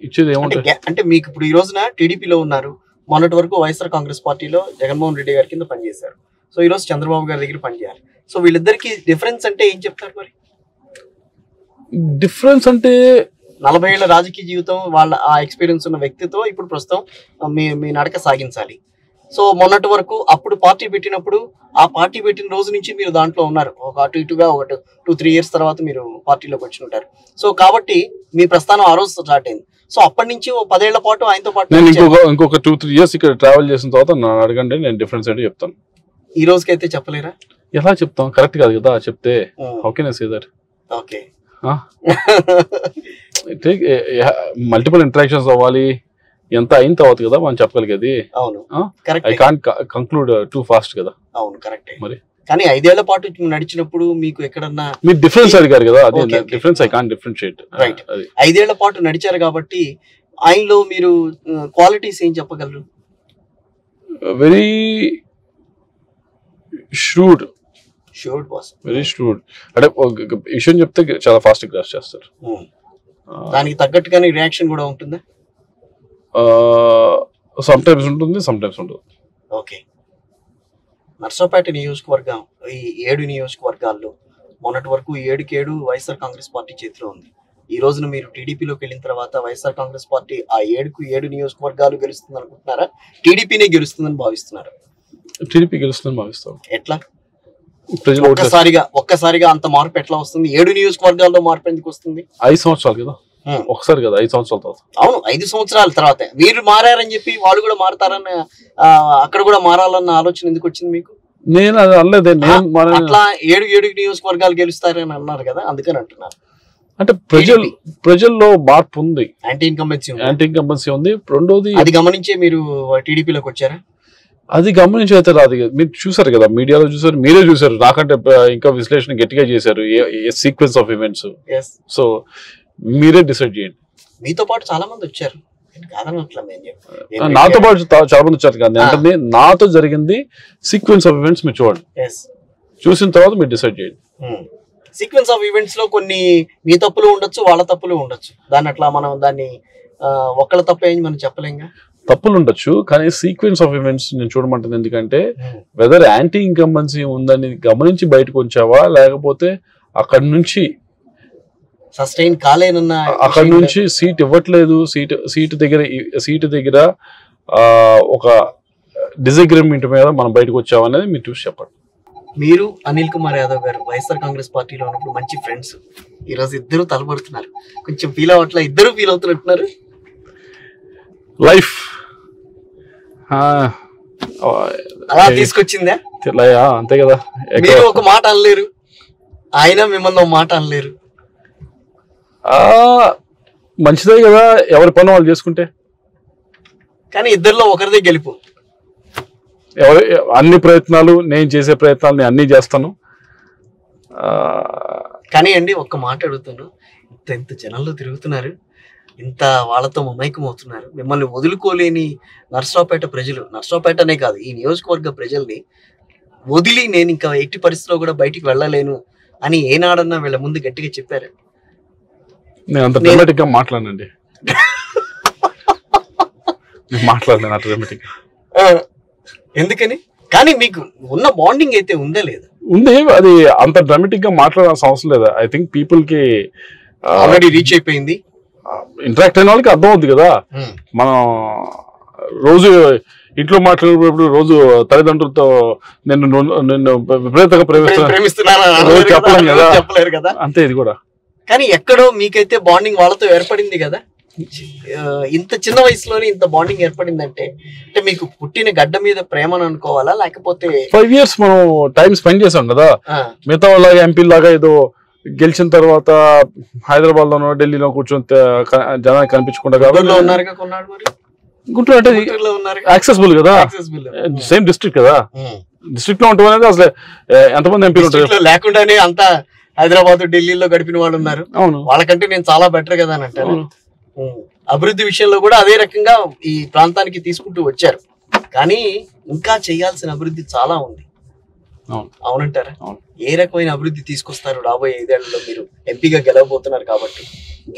[SPEAKER 3] ఇచ్చేది ఏముంటాయి?
[SPEAKER 2] అంటే మీకు ఇప్పుడు ఈ రోజున టీడీపీలో ఉన్నారు, మొన్నటి వరకు వైఎస్ఆర్ కాంగ్రెస్ పార్టీలో జగన్మోహన్ రెడ్డి గారి కింద పనిచేశారు. సో ఈ రోజు చంద్రబాబు గారి దగ్గర పనిచేయాలి. సో వీళ్ళిద్దరికి డిఫరెన్స్ అంటే ఏం చెప్తారు మరి?
[SPEAKER 3] డిఫరెన్స్ అంటే
[SPEAKER 2] 40 ఏళ్ల రాజకీయ జీవితం, వాళ్ళ ఆ ఎక్స్పీరియన్స్ ఉన్న వ్యక్తితో ఇప్పుడు ప్రస్తుతం మీ నడక సాగించాలి. సో మొన్నటి వరకు అప్పుడు పార్టీ పెట్టినప్పుడు ఆ పార్టీ పెట్టిన రోజు నుంచి మీరు దాంట్లో ఉన్నారు. ఒక అటు ఇటుగా ఒక 2-3 years తర్వాత మీరు పార్టీలోకి వచ్చి ఉంటారు. సో కాబట్టి మీ ప్రస్థానం ఆ రోజు స్టార్ట్ అయింది. సో అప్పటి నుంచి 10 ఏళ్ల పాటు ఆయనతో పాటు
[SPEAKER 3] నేను ఇంకొక 2-3 years ఇక్కడ ట్రావెల్ చేసిన తర్వాత నన్ను అడగండి, నేను డిఫరెన్స్ ఏంటో చెప్తాను.
[SPEAKER 2] ఈ రోజుకైతే చెప్పలేరా?
[SPEAKER 3] ఎలా చెప్తాం, కరెక్ట్ కాదు కదా చెప్తే. How can I say that?
[SPEAKER 2] Okay,
[SPEAKER 3] multiple interactions అవ్వాలి, ఎంత అయిన తర్వాత కదా మనం చెప్పగలిగేది.
[SPEAKER 2] అవును,
[SPEAKER 3] I can't conclude too fast కదా.
[SPEAKER 2] అవును, కరెక్ట్.
[SPEAKER 3] మరి
[SPEAKER 2] కానీ 5 ఏళ్ల పాటు నడిచినప్పుడు మీకు ఎక్కడన్నా
[SPEAKER 3] మీరు డిఫరెన్స్ అడిగారు కదా, అదే difference. I can't differentiate.
[SPEAKER 2] Right, 5 ఏళ్ల పాటు నడిచారు కాబట్టి ఆయనలో మీరు క్వాలిటీస్ ఏం చెప్పగలరు?
[SPEAKER 3] Very shrewd
[SPEAKER 2] boss,
[SPEAKER 3] very shrewd. అంటే విషయం చెప్తే చాలా ఫాస్ట్ గ్రాస్ చేస్తారు.
[SPEAKER 2] దానికి తగ్గట్టుగానే రియాక్షన్ కూడా ఉంటుందా?
[SPEAKER 3] సమ్ టైమ్స్ ఉంటుంది, సమ్ టైమ్స్ ఉండదు.
[SPEAKER 2] ఓకే, నర్సాపేట నియోజకవర్గం ఈ 7 నియోజకవర్గాల్లో మొన్నటి వరకు 7 వైఎస్ఆర్ కాంగ్రెస్ పార్టీ చేతిలో ఉంది. ఈ రోజున మీరు టీడీపీలోకి వెళ్ళిన తర్వాత వైఎస్ఆర్ కాంగ్రెస్ పార్టీ ఆ 7 నియోజకవర్గాలు గెలుస్తుంది అనుకుంటున్నారా? టీడీపీనే గెలుస్తుందని భావిస్తున్నారా?
[SPEAKER 3] టీడీపీ గెలుస్తుందని భావిస్తాం.
[SPEAKER 2] ఎట్లా? ఒక్కసారిగా అంత మార్పు ఎట్లా వస్తుంది? 7 నియోజకవర్గాల్లో మార్పు ఎందుకు వస్తుంది?
[SPEAKER 3] 5 సంవత్సరాలు కదా, ఒకసారి కదా, 5 సంవత్సరాల తర్వాత.
[SPEAKER 2] అవును, 5 సంవత్సరాల తర్వాత మీరు మారారని చెప్పి వాళ్ళు కూడా మారతారని, అక్కడ కూడా మారాలన్న ఆలోచన ఎందుకు వచ్చింది మీకు?
[SPEAKER 3] నేను అది అనలేదే.
[SPEAKER 2] అట్లా 7 నియోజకవర్గాలు గెలుస్తారని అన్నారు కదా, అందుకని అంటున్నారు.
[SPEAKER 3] అంటే ప్రజల్లో మార్పు ఉంది,
[SPEAKER 2] యాంటీ ఇన్కంబెన్సీ
[SPEAKER 3] ఉంది. రెండోది
[SPEAKER 2] అది గమనించే మీరు టీడీపీలోకి వచ్చారా?
[SPEAKER 3] అది గమనించి అయితే రాదు. మీరు చూసారు కదా, మీడియాలో చూసారు, మీరే చూసారు, నాకంటే ఇంకా విశ్లేషణ గట్టిగా చేశారు సీక్వెన్స్ ఆఫ్ ఈవెంట్స్. సో మీరే డిసైడ్ చేయండి.
[SPEAKER 2] మీతో పాటు చాలా మంది వచ్చారు,
[SPEAKER 3] నాతో పాటు చాలా మంది వచ్చారు కదా. అంటే నాతో జరిగింది సీక్వెన్స్ ఆఫ్ ఈవెంట్స్ మీరు చూడండి, చూసిన తర్వాత మీరు డిసైడ్ చేయండి.
[SPEAKER 2] సీక్వెన్స్ ఆఫ్ ఈవెంట్స్ లో కొన్ని మీ తప్పులు ఉండొచ్చు, వాళ్ళ తప్పులు ఉండొచ్చు. దాన్ని ఒకళ్ళ తప్పు ఏం మనం చెప్పలేంగా.
[SPEAKER 3] తప్పులు ఉండొచ్చు, కానీ సీక్వెన్స్ ఆఫ్ ఈవెంట్స్ నేను చూడమంటుంది. ఎందుకంటే వెదర్ యాంటీ ఇన్కంబెన్సీ ఉందని గమనించి బయటకు వచ్చావా, లేకపోతే అక్కడి నుంచి
[SPEAKER 2] సస్టైన్ కాలేనన్న,
[SPEAKER 3] అక్కడి నుంచి సీట్ ఇవ్వట్లేదు, సీటు దగ్గర ఒక డిసగ్రిమెంట్ మీద మనం బయటకు వచ్చావా అనేది మీరు చూసి చెప్పండి.
[SPEAKER 2] మీరు అనిల్ కుమార్ యాదవ్ గారు వైఎస్ఆర్ కాంగ్రెస్ పార్టీలో ఉన్నప్పుడు మంచి ఫ్రెండ్స్, ఈరోజు ఇద్దరు తలపడుతున్నారు. కొంచెం ఫీల్ అవ్వట్లా? ఇద్దరు ఫీల్ అవుతున్నట్టున్నారు.
[SPEAKER 3] లైఫ్
[SPEAKER 2] అలా తీసుకొచ్చిందా?
[SPEAKER 3] అంతే కదా.
[SPEAKER 2] మీరు ఒక మాట అనలేరు, ఆయన మిమ్మల్ని ఒక మాట అనలేరు.
[SPEAKER 3] మంచిదే కదా, ఎవరి పని వాళ్ళు చేసుకుంటే.
[SPEAKER 2] కానీ ఇద్దరిలో ఒకరిదే గెలుపు.
[SPEAKER 3] అన్ని ప్రయత్నాలు, నేను చేసే ప్రయత్నాలు నేను అన్ని చేస్తాను.
[SPEAKER 2] కానీ అండి, ఒక్క మాట అడుగుతాను, ఇంత జనంలో తిరుగుతున్నారు, ఇంత వాళ్ళతో మమైకం అవుతున్నారు, మిమ్మల్ని వదులుకోలేని నర్సరావుపేట ప్రజలు, నర్సరావుపేటనే కాదు ఈ నియోజకవర్గ ప్రజల్ని వదిలి నేను ఇంకా ఎట్టి పరిస్థితిలో కూడా బయటికి వెళ్ళలేను అని ఏనాడన్నా వీళ్ళ ముందు గట్టిగా చెప్పారు?
[SPEAKER 3] నేను అంత డ్రామాటిక్ గా మాట్లాడనండి. మాట్లాడలేను.
[SPEAKER 2] ఎందుకని? కానీ మీకు ఉన్న బాండింగ్ అయితే ఉందా లేదా?
[SPEAKER 3] ఉంది, అది అంత డ్రామాటిక్ గా మాట్లాడాల్సిన అవసరం లేదా. ఐ థింక్ పీపుల్ కి
[SPEAKER 2] ఆల్రెడీ రీచ్ అయిపోయింది.
[SPEAKER 3] ఇంటరాక్ట్ అయిన వాళ్ళకి అర్థం అవుతుంది కదా. మనం రోజు ఇంట్లో మాట్లాడేటప్పుడు రోజు తల్లిదండ్రులతో నిన్ను విపరీతంగా
[SPEAKER 2] చెప్పలేరు కదా,
[SPEAKER 3] అంతే ఇది కూడా.
[SPEAKER 2] కానీ ఎక్కడో మీకైతే బాండింగ్ వాళ్ళతో ఏర్పడింది కదా. ఇంత చిన్న వయసులోనే ఇంత బాండింగ్ ఏర్పడిందంటే అంటే మీకు పుట్టిన గడ్డ మీద ప్రేమను అనుకోవాలా, లేకపోతే
[SPEAKER 3] 5 years మనం టైం స్పెండ్ చేసాం కదా. మిగతా వాళ్ళ ఎంపీ లాగా ఏదో గెలిచిన తర్వాత హైదరాబాద్ లోనో ఢిల్లీలో కూర్చొని జనానికి కనిపించకుండా గుంటూరు అంటే యాక్సెసిబుల్ కదా, సేమ్ డిస్ట్రిక్ట్ కదా. డిస్ట్రిక్ట్ లో ఉంటాం అనేది అసలు ఎంతమంది ఎంపీలు ఉంటారు
[SPEAKER 2] లేకుండానే అంతా హైదరాబాద్ ఢిల్లీలో గడిపిన వాళ్ళు ఉన్నారు. అవును, వాళ్ళకంటే నేను చాలా బెటర్ కదా అని అంటారు. అభివృద్ధి విషయంలో కూడా అదే రకంగా ఈ ప్రాంతానికి తీసుకుంటూ వచ్చారు. కానీ ఇంకా చేయాల్సిన అభివృద్ధి చాలా ఉంది. అవునంటారా? ఏ రకమైన అభివృద్ధి తీసుకొస్తారు రాబోయే 5 ఏళ్లలో? మీరు ఎంపీగా గెలవబోతున్నారు కాబట్టి,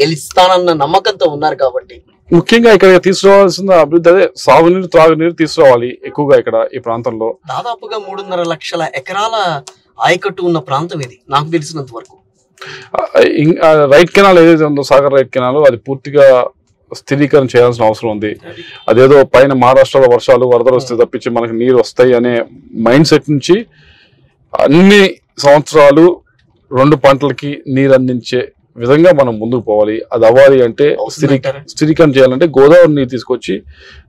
[SPEAKER 2] గెలుస్తానన్న నమ్మకంతో ఉన్నారు కాబట్టి.
[SPEAKER 3] ముఖ్యంగా ఇక్కడ తీసుకురావాల్సిన అభివృద్ధి అదే సాగునీరు, త్రాగునీరు తీసుకురావాలి ఎక్కువగా ఇక్కడ ఈ ప్రాంతంలో.
[SPEAKER 2] దాదాపుగా 3.5 లక్షల ఎకరాల ఆయకట్టు ఉన్న ప్రాంతం ఇది నాకు తెలిసినంత వరకు.
[SPEAKER 3] రైట్ కెనాల్ ఏదైతే ఉందో, సాగర్ రైట్ కెనాల్, అది పూర్తిగా స్థిరీకరణ చేయాల్సిన అవసరం ఉంది. అదేదో పైన మహారాష్ట్రలో వర్షాలు వరదలు వస్తే తప్పించి మనకి నీరు వస్తాయి అనే మైండ్ సెట్ నుంచి అన్ని సంవత్సరాలు 2 పంటలకి నీరు అందించే విధంగా మనం ముందుకు పోవాలి. అది అవ్వాలి అంటే స్థిరీకరణ చేయాలంటే గోదావరి నీరు తీసుకొచ్చి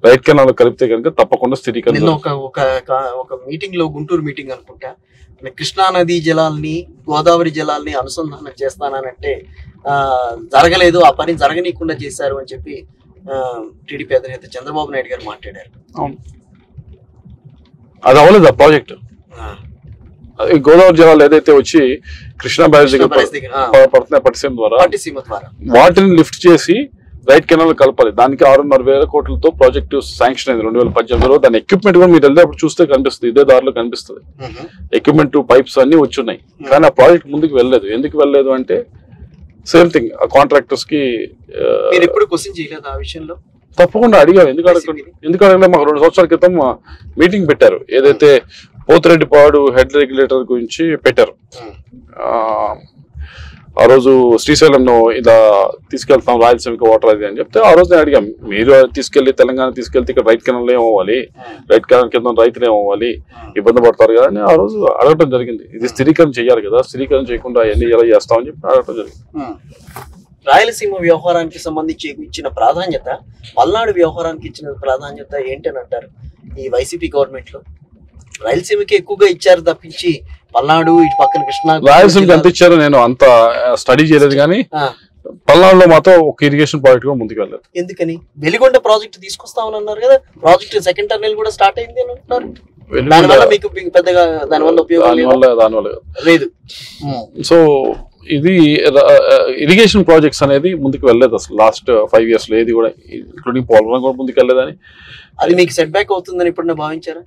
[SPEAKER 3] రైట్ కెనాల్ కలిపితే కనుక తప్పకుండా స్థిరీకరణ.
[SPEAKER 2] ఒక మీటింగ్ లో, గుంటూరు మీటింగ్ అనుకుంటా, కృష్ణా నదీ జలాల్ని గోదావరి జలాల్ని అనుసంధానం చేస్తానంటే జరగలేదు, ఆ పని జరగనీయకుండా చేశారు అని చెప్పి టీడీపీ అధినేత చంద్రబాబు నాయుడు గారు మాట్లాడారు.
[SPEAKER 3] అవును, అది అవ్వలేదు ఆ ప్రాజెక్ట్. గోదావరి జలాలు ఏదైతే వచ్చి కృష్ణా బ్యారేజ్ పట్టిసీమ ద్వారా వాటిని లిఫ్ట్ చేసి రైట్ కెనాల్ కలపాలి. దానికి 6,500 కోట్లతో ప్రాజెక్టు శాంక్షన్ అయింది 2018లో. దాని ఎక్విప్మెంట్ కూడా మీరు వెళ్ళేప్పుడు చూస్తే కనిపిస్తుంది, ఇదే దారిలో కనిపిస్తుంది. ఎక్విప్మెంట్, పైప్స్ అన్ని వచ్చున్నాయి, కానీ ఆ ప్రాజెక్ట్ ముందుకు వెళ్ళలేదు. ఎందుకు వెళ్ళలేదు అంటే సేమ్ థింగ్, ఆ కాంట్రాక్టర్స్ కి తప్పకుండా అడిగాం. ఎందుకు అడగలేదు? మాకు 2 సంవత్సరాల క్రితం మీటింగ్ పెట్టారు, ఏదైతే పోతిరెడ్డిపాడు హెడ్ రెగ్యులేటర్ గురించి పెట్టారు. ఆ రోజు శ్రీశైలం ఇలా తీసుకెళ్తాం రాయలసీమకి వాటర్ అది అని చెప్తే ఆ రోజు నేను అడిగాం, మీరు తీసుకెళ్లి తెలంగాణ తీసుకెళ్తే ఇక్కడ రైట్ కెనాల్ ఏమవ్వాలి, రైట్ కెనాల్ కింద రైతులు ఏమవ్వాలి, ఇబ్బంది పడతారు కదా అని ఆ రోజు అడగటం జరిగింది. ఇది స్థిరీకరణ చేయాలి కదా, స్థిరీకరణ చేయకుండా అవన్నీ ఎలా చేస్తామని చెప్పి అడగటం జరిగింది.
[SPEAKER 2] రాయలసీమ వ్యవహారానికి సంబంధించి ఇచ్చిన ప్రాధాన్యత, పల్నాడు వ్యవహారానికి ఇచ్చిన ప్రాధాన్యత ఏంటని అంటారు? ఈ వైసీపీ గవర్నమెంట్ లో రాయలసీమకి ఎక్కువగా ఇచ్చారు తప్పించి పల్నాడు ఇటు పక్కన కృష్ణా,
[SPEAKER 3] రాయలసీమకి ఎంత ఇచ్చారో నేను అంత స్టడీ చేయలేదు, కానీ పల్నాడులో మాత్రం ఒక ఇరిగేషన్ ప్రాజెక్ట్ కూడా ముందుకు వెళ్ళలేదు.
[SPEAKER 2] ఎందుకని? వెలిగొండ ప్రాజెక్ట్ తీసుకొస్తామని అన్నారు కదా, ప్రాజెక్ట్ సెకండ్ టర్నల్ కూడా స్టార్ట్ అయింది అని అంటున్నారు. దానివల్ల మీకు పెద్దగా దానివల్ల ఉపయోగం లేదు.
[SPEAKER 3] సో ఇది ఇరిగేషన్ ప్రాజెక్ట్స్ అనేది ముందుకు వెళ్ళలేదు అసలు లాస్ట్ 5 years లో, ఏది కూడా ఇంక్లూడింగ్ పోలవరం కూడా ముందుకు వెళ్ళలేదని.
[SPEAKER 2] అది మీకు సెట్ బ్యాక్ అవుతుందని ఎప్పుడన్నా భావించారా?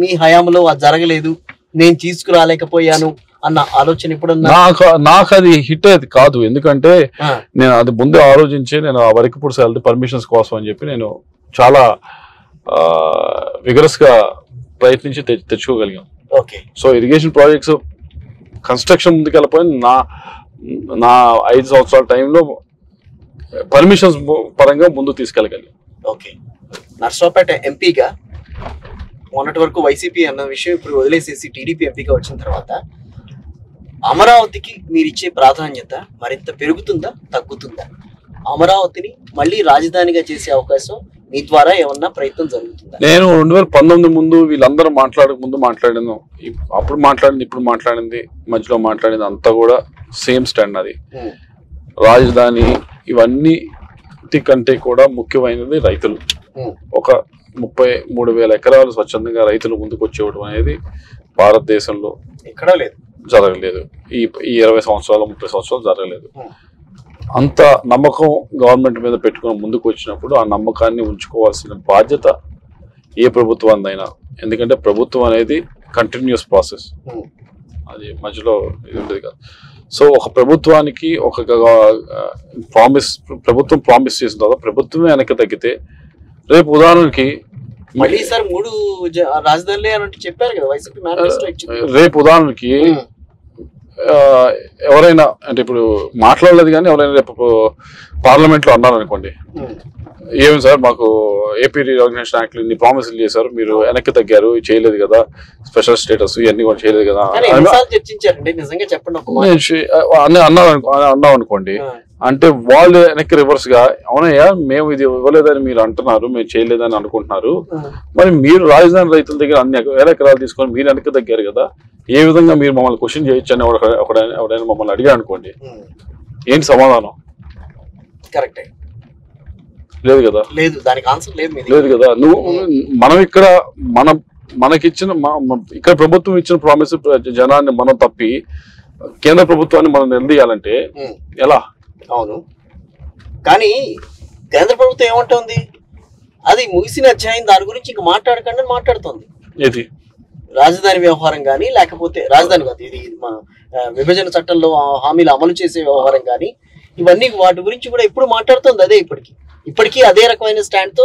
[SPEAKER 2] మీ హయాంలో అది జరగలేదు, నేను తీసుకురాలేకపోయాను అన్న ఆలోచన ఎప్పుడన్నా?
[SPEAKER 3] నాకు అది హిట్ అయ్యేది కాదు, ఎందుకంటే నేను అది ముందే ఆలోచించి నేను ఆ వరకుపూడి హెల్త్ పర్మిషన్స్ కోసం అని చెప్పి నేను చాలా విగరస్ గా ప్రయత్నించి తెచ్చుకోగలిగాం. సో ఇరిగేషన్ ప్రాజెక్ట్స్ కన్స్ట్రక్షన్ ముందుకు వెళ్ళిపోయి నా 5 సంవత్సరాల టైంలో పర్మిషన్స్ పరంగా ముందు తీసుకెళ్ళగలిగాం.
[SPEAKER 2] ఓకే, నర్సరావుపేట ఎంపీగా మొన్నటి వరకు వైసీపీ అన్న విషయం ఇప్పుడు వదిలేసేసి టీడీపీ ఎంపీగా వచ్చిన తర్వాత అమరావతికి మీరు ఇచ్చే ప్రాధాన్యత మరింత పెరుగుతుందా, తగ్గుతుందా? అమరావతిని మళ్ళీ రాజధానిగా చేసే అవకాశం మీ ద్వారా ఏమన్నా ప్రయత్నం జరుగుతుందా?
[SPEAKER 3] నేను 2019 ముందు వీళ్ళందరూ మాట్లాడాను, అప్పుడు మాట్లాడింది, ఇప్పుడు మాట్లాడింది, మధ్యలో మాట్లాడింది అంతా కూడా సేమ్ స్టాండ్. అది రాజధాని ఇవన్నీ కంటే కూడా ముఖ్యమైనది రైతులు. ఒక 33,000 ఎకరాలు స్వచ్ఛందంగా రైతులు ముందుకు వచ్చేవడం అనేది భారతదేశంలో
[SPEAKER 2] ఎక్కడా లేదు,
[SPEAKER 3] జరగలేదు. ఈ 20 సంవత్సరాలు 30 సంవత్సరాలు జరగలేదు. అంత నమ్మకం గవర్నమెంట్ మీద పెట్టుకుని ముందుకు వచ్చినప్పుడు ఆ నమ్మకాన్ని ఉంచుకోవాల్సిన బాధ్యత ఏ ప్రభుత్వానిదైనా. ఎందుకంటే ప్రభుత్వం అనేది కంటిన్యూస్ ప్రాసెస్, అది మధ్యలో ఇది ఉండేది కాదు. సో ఒక ప్రభుత్వానికి ఒక ప్రభుత్వం ప్రామిస్ చేసిన తర్వాత ప్రభుత్వమే వెనక్కి తగ్గితే, రేపు ఉదాహరణకి
[SPEAKER 2] మళ్ళీ సార్ 3 రాజధానులే అని చెప్పారు కదా వైసీపీ మేనిఫెస్టో ఇచ్చింది.
[SPEAKER 3] రేపు ఉదాహరణకి ఎవరైనా అంటే ఇప్పుడు మాట్లాడలేదు కానీ ఎవరైనా రేపు పార్లమెంట్ లో అన్నారు అనుకోండి, ఏమి సార్ మాకు ఏపీ రీఆర్గనైజేషన్ యాక్ట్ ఇన్ని ప్రామిసులు చేశారు, మీరు వెనక్కి తగ్గారు, చేయలేదు కదా, స్పెషల్ స్టేటస్ ఇవన్నీ కూడా చేయలేదు కదా అన్నాం అనుకోండి. అంటే వాళ్ళు వెనక్కి రివర్స్ గా అవునయ్యా మేము ఇది ఇవ్వలేదని మీరు అంటున్నారు, మేము చేయలేదని అనుకుంటున్నారు, మరి మీరు రాజధాని రైతుల దగ్గర అన్ని 1,000 ఎకరాలు తీసుకొని మీరు వెనక్కి తగ్గారు కదా, ఏ విధంగా మీరు మమ్మల్ని క్వశ్చన్ చేయొచ్చు అని ఎవడైనా మమ్మల్ని అడిగా అనుకోండి, ఏంటి సమాధానం?
[SPEAKER 2] కరెక్టే
[SPEAKER 3] లేదు కదా,
[SPEAKER 2] లేదు, దానికి ఆన్సర్
[SPEAKER 3] లేదు కదా. నువ్వు మనం ఇక్కడ మనకిచ్చిన ఇక్కడ ప్రభుత్వం ఇచ్చిన ప్రామిస్ జనాన్ని మనం తప్పి కేంద్ర ప్రభుత్వాన్ని మనం నిలదీయాలంటే ఎలా?
[SPEAKER 2] అవును, కానీ కేంద్ర ప్రభుత్వం ఏమంటుంది, అది ముగిసిన అధ్యాయం, దాని గురించి ఇంక మాట్లాడకండి మాట్లాడుతుంది.
[SPEAKER 3] ఏది
[SPEAKER 2] రాజధాని వ్యవహారం కానీ, లేకపోతే రాజధాని కాదు, ఇది మన విభజన చట్టంలో హామీలు అమలు చేసే వ్యవహారం కానీ, ఇవన్నీ వాటి గురించి కూడా ఇప్పుడు మాట్లాడుతుంది. అదే ఇప్పటికీ అదే రకమైన స్టాండ్ తో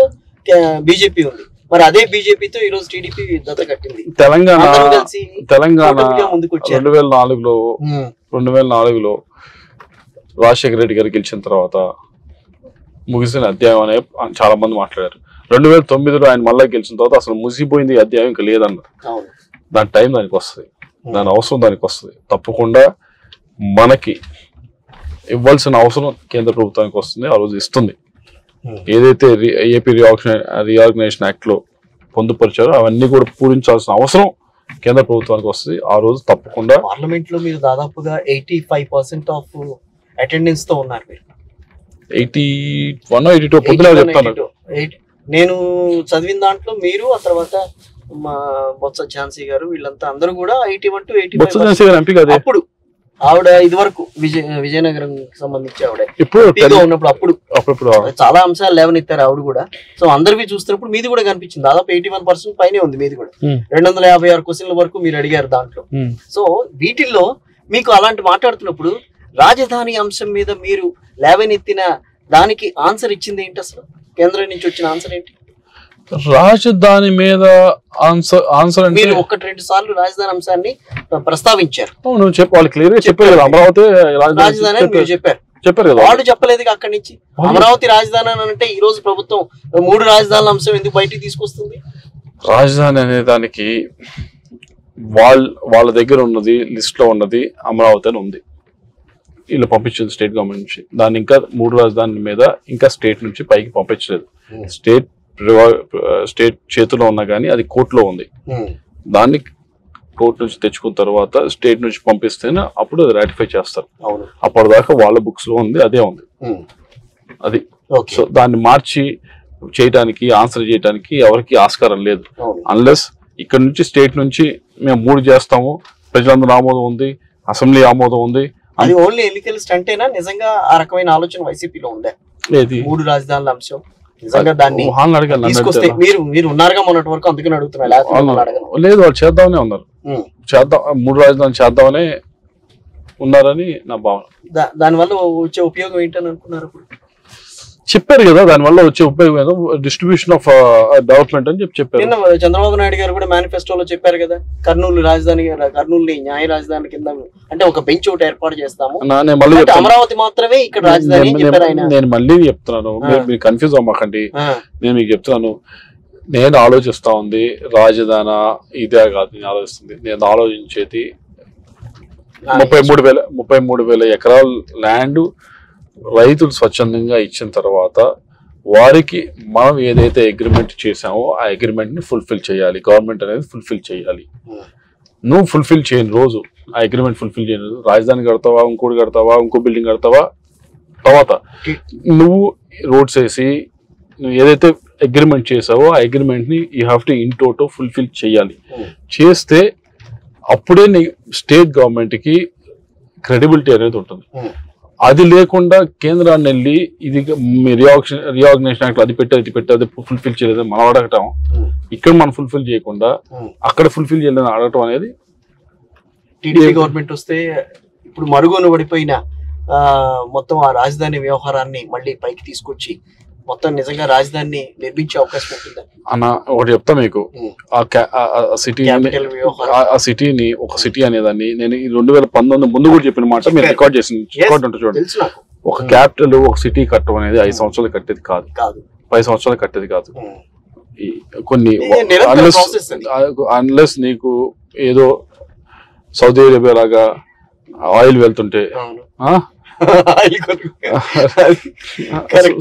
[SPEAKER 2] బీజేపీ ఉంది. మరి అదే బీజేపీతో ఈ రోజు టీడీపీ దత్త కట్టింది.
[SPEAKER 3] తెలంగాణ 2004లో రాజశేఖర రెడ్డి గారు గెలిచిన తర్వాత ముగిసిన అధ్యాయం అనే చాలా మంది మాట్లాడారు. 2009లో ఆయన మళ్ళీ గెలిచిన తర్వాత అసలు ముగిసిపోయింది ఈ అధ్యాయం ఇంకా లేదన్నారు. దాని టైం దానికి వస్తుంది, దాని అవసరం దానికి వస్తుంది. తప్పకుండా మనకి ఇవ్వాల్సిన అవసరం కేంద్ర ప్రభుత్వానికి వస్తుంది, ఆ రోజు ఇస్తుంది. ఏదైతే ఏపీ రీఆర్గనైజేషన్ యాక్ట్ లో పొందుపరిచారో అవన్నీ కూడా పూరించాల్సిన అవసరం కేంద్ర ప్రభుత్వానికి వస్తుంది. ఆ రోజు తప్పకుండా
[SPEAKER 2] పార్లమెంట్ లో మీరు దాదాపుగా 85% ఆఫ్ అటెండెన్స్ తో ఉన్నారు. మీరు
[SPEAKER 3] 81, 82 పొద్దున చెప్తాను.
[SPEAKER 2] నేను చదివిన దాంట్లో మీరు, ఆ తర్వాత మా బొత్స ఝాన్సీ గారు, వీళ్ళంతా అందరూ కూడా 81 to 85 అప్పుడు ఆవిడ ఇది వరకు విజయనగరం సంబంధించి ఆవిడ ఉన్నప్పుడు అప్పుడు చాలా అంశాలు లేవనెత్తారు ఆవిడ కూడా. సో అందరివి చూస్తున్నప్పుడు మీది కూడా కనిపించింది. దాదాపు 81% పైనే ఉంది మీది కూడా. 256 క్వశ్చన్ల వరకు మీరు అడిగారు దాంట్లో. సో వీటిల్లో మీకు అలాంటి మాట్లాడుతున్నప్పుడు రాజధాని అంశం మీద మీరు లేవనెత్తిన దానికి ఆన్సర్ ఇచ్చింది ఏంటి? అసలు కేంద్రం నుంచి వచ్చిన ఆన్సర్ ఏంటి?
[SPEAKER 3] రాజధాని మీద ఆన్సర్ అంటే
[SPEAKER 2] మీరు 1-2 సార్లు రాజధాని అంశాన్ని ప్రస్తావించారు.
[SPEAKER 3] వాళ్ళు క్లియర్ గా చెప్పారు కదా, అమరావతి
[SPEAKER 2] రాజధాని అని మీరు చెప్పారు కదా. వాళ్ళు చెప్పలేదు అక్కడి నుంచి అమరావతి రాజధాని అని అంటే ఈ రోజు ప్రభుత్వం 3 రాజధానుల అంశం ఎందుకు బయటికి తీసుకొస్తుంది?
[SPEAKER 3] రాజధాని అనే దానికి వాళ్ళ దగ్గర ఉన్నది, లిస్ట్ లో ఉన్నది అమరావతి అని ఉంది. వీళ్ళు పంపించింది స్టేట్ గవర్నమెంట్ నుంచి. దాన్ని ఇంకా 3 రాజధానుల మీద ఇంకా స్టేట్ నుంచి పైకి పంపించలేదు. స్టేట్ చేతిలో ఉన్నా కానీ అది కోర్టులో ఉంది. దాన్ని కోర్టు నుంచి తెచ్చుకున్న తర్వాత స్టేట్ నుంచి పంపిస్తేనే అప్పుడు అది రాటిఫై చేస్తారు. అప్పటిదాకా వాళ్ళ బుక్స్ లో ఉంది, అదే ఉంది అది. సో దాన్ని మార్చి చేయడానికి, ఆన్సర్ చేయడానికి ఎవరికి ఆస్కారం లేదు. అన్లెస్ ఇక్కడ నుంచి స్టేట్ నుంచి మేము 3 చేస్తాము, ప్రజలందరూ ఆమోదం ఉంది, అసెంబ్లీ ఆమోదం ఉంది.
[SPEAKER 2] అది ఓన్లీ ఎన్నికల స్టంటేనా? నిజంగా ఆ రకమైన ఆలోచన వైసీపీలో ఉందా? 3 రాజధానుల అంశం నిజంగా దాన్ని తీసుకొస్తే మీరు ఉన్నారుగా మొన్నటి వరకు, అందుకని అడుగుతున్నా.
[SPEAKER 3] లేదు, వాళ్ళు చేద్దామనే ఉన్నారు. 3 రాజధానులు చేద్దామనే ఉన్నారని నా భావన.
[SPEAKER 2] దానివల్ల వచ్చే ఉపయోగం ఏంటని అనుకున్నారు?
[SPEAKER 3] చెప్పారు కదా, దానివల్ల వచ్చే ఉపయోగం డిస్ట్రిబ్యూషన్ ఆఫ్ డెవలప్మెంట్ అని చెప్పారు.
[SPEAKER 2] చంద్రబాబు నాయుడు గారు కూడా మేనిఫెస్టోలో చెప్పారు కదా, కర్నూలు కర్నూలుని న్యాయ రాజధాని కింద అంటే ఒక బెంచ్ ఒకటి ఏర్పాటు చేస్తాము, అమరావతి మాత్రమే ఇక్కడ రాజధాని చెప్పారు ఆయన.
[SPEAKER 3] నేను మళ్ళీ చెప్తున్నాను, మీరు కన్ఫ్యూజ్ అవ్వకండి. నేను మీకు చెప్తున్నాను, నేను ఆలోచిస్తా ఉంది రాజధాని ఇదే కాదు. నేను ఆలోచిస్తుంది, నేను ఆలోచించేది 33,000 ఎకరాల ల్యాండ్ రైతులు స్వచ్ఛందంగా ఇచ్చిన తర్వాత వారికి మనం ఏదైతే అగ్రిమెంట్ చేసామో ఆ అగ్రిమెంట్ ని ఫుల్ఫిల్ చేయాలి. గవర్నమెంట్ అనేది ఫుల్ఫిల్ చేయాలి. నువ్వు ఫుల్ఫిల్ చేయని రోజు, ఆ అగ్రిమెంట్ ఫుల్ఫిల్ చేయని రోజు రాజధాని కడతావా, ఇంకోటి కడతావా, ఇంకో బిల్డింగ్ కడతావా, తర్వాత నువ్వు రోడ్స్ వేసి నువ్వు ఏదైతే అగ్రిమెంట్ చేసావో ఆ అగ్రిమెంట్ ని you have to in toto fulfil చేయాలి. చేస్తే అప్పుడే నీ స్టేట్ గవర్నమెంట్ కి క్రెడిబిలిటీ అనేది ఉంటుంది. అది లేకుండా కేంద్రాన్ని వెళ్ళి ఇది రీఆర్గనైజేషన్ యాక్ట్ అది పెట్టేది ఫుల్ఫిల్ చేయలేదు మనం అడగటం, ఇక్కడ మనం ఫుల్ఫిల్ చేయకుండా అక్కడ ఫుల్ఫిల్ చేయలేదని అడగటం అనేది.
[SPEAKER 2] టీడీపీ గవర్నమెంట్ వస్తే ఇప్పుడు మరుగున పడిపోయిన మొత్తం ఆ రాజధాని వ్యవహారాన్ని మళ్ళీ పైకి తీసుకొచ్చి మొత్తం నిజంగా రాజధానిని నిర్మించే అవకాశం ఉంటుందా
[SPEAKER 3] అన్న? ఒకటి చెప్తా మీకు, ఆ సిటీని ఒక సిటీ అనేదాన్ని నేను 2019 ముందు కూడా చెప్పిన మాట మీరు రికార్డ్ చేసిన రికార్డ్ ఉంటుంది చూడండి. ఒక క్యాపిటల్, ఒక సిటీ కట్టడం అనేది 5 సంవత్సరాలు కట్టేది కాదు, 10 సంవత్సరాలు కట్టేది కాదు. కొన్ని అన్లెస్ నీకు ఏదో సౌదీ అరేబియా లాగా ఆయిల్ వెళ్తుంటే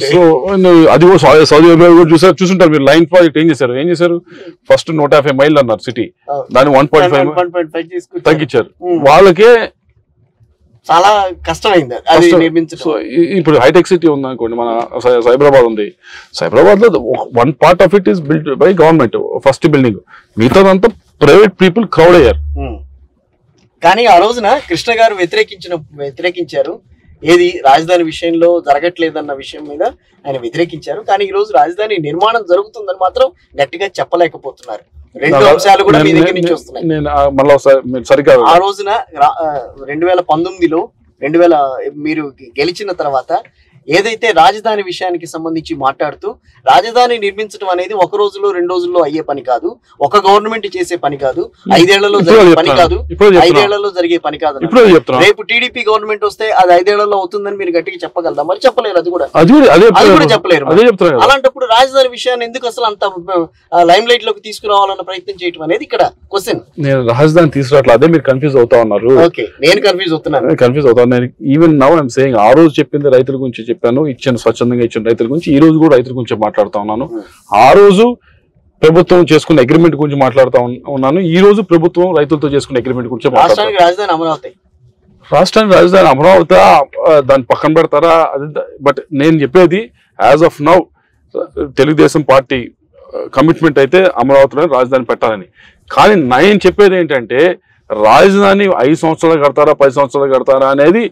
[SPEAKER 3] సో అది సౌదీ అరేబియా కూడా చూసుంటారు మీరు. లైన్ ప్రాజెక్ట్ ఏం చేశారు ఫస్ట్ 150 మైళ్ళు అన్నారు సిటీ, దాన్ని 1.5 తగ్గించారు. వాళ్ళకే
[SPEAKER 2] చాలా కష్టమైంది అది నిర్మించడం.
[SPEAKER 3] సో ఇప్పుడు హైటెక్ సిటీ ఉంది అనుకోండి, మన సైబరాబాద్ ఉంది. సైబరాబాద్ లో 1 part of it is built by government, first building, మిగతాదంతా ప్రైవేట్ పీపుల్ క్రౌడ్ అయ్యారు.
[SPEAKER 2] కానీ ఆ రోజున కృష్ణ గారు వ్యతిరేకించారు. ఏది రాజధాని విషయంలో జరగట్లేదన్న విషయం మీద ఆయన వ్యతిరేకించారు. కానీ ఈ రోజు రాజధాని నిర్మాణం జరుగుతుందని మాత్రం గట్టిగా చెప్పలేకపోతున్నారు. 2 అంశాలు కూడా మీ దగ్గర నుంచి వస్తున్నాయి. ఆ రోజున 2019లో మీరు గెలిచిన తర్వాత ఏదైతే రాజధాని విషయానికి సంబంధించి మాట్లాడుతూ రాజధాని నిర్మించడం అనేది ఒక రోజులో 2 రోజుల్లో అయ్యే పని కాదు, ఒక గవర్నమెంట్ చేసే పని కాదు, 5 ఏళ్లలో జరిగే పని కాదు, 5 ఏళ్లలో జరిగే పని కాదు. రేపు టీడీపీ గవర్నమెంట్ వస్తే అది 5 ఏళ్లలో అవుతుందని మీరు గట్టిగా చెప్పగలరా? మరి చెప్పలేరు, అది కూడా చెప్పలేరు. అలాంటప్పుడు రాజధాని విషయాన్ని ఎందుకు అసలు అంత లైమ్ లైట్ లోకి తీసుకురావాలన్న ప్రయత్నం చేయడం అనేది ఇక్కడ క్వశ్చన్.
[SPEAKER 3] నేను రాజధాని తీసుకురావట్లేదు, అదే మీరు కన్ఫ్యూజ్ అవుతా ఉన్నారు.
[SPEAKER 2] నేను కన్ఫ్యూజ్
[SPEAKER 3] అవుతాను. ఈవెన్ నౌ ఐఎమ్ సేయింగ్, ఆ రోజు చెప్పింది రైతుల గురించి చెప్పాను, స్వచ్ఛందంగా ఇచ్చిన రైతుల గురించి. ఈ రోజు కూడా రైతుల గురించి మాట్లాడుతా ఉన్నాను. ఆ రోజు ప్రభుత్వం చేసుకున్న అగ్రిమెంట్ గురించి మాట్లాడుతా ఉన్నాను. ఈ రోజు ప్రభుత్వం రైతులతో చేసుకున్న అగ్రిమెంట్ గురించి
[SPEAKER 2] రాష్ట్రానికి రాజధాని అమరావతి,
[SPEAKER 3] దాన్ని పక్కన పెడతారా? అది బట్ నేను చెప్పేది as of now Telugu Desam party commitment అయితే అమరావతిలో రాజధాని పెట్టాలని. కానీ నేను చెప్పేది ఏంటంటే రాజధాని 5 సంవత్సరాలు కడతారా 10 సంవత్సరాలు కడతారా అనేది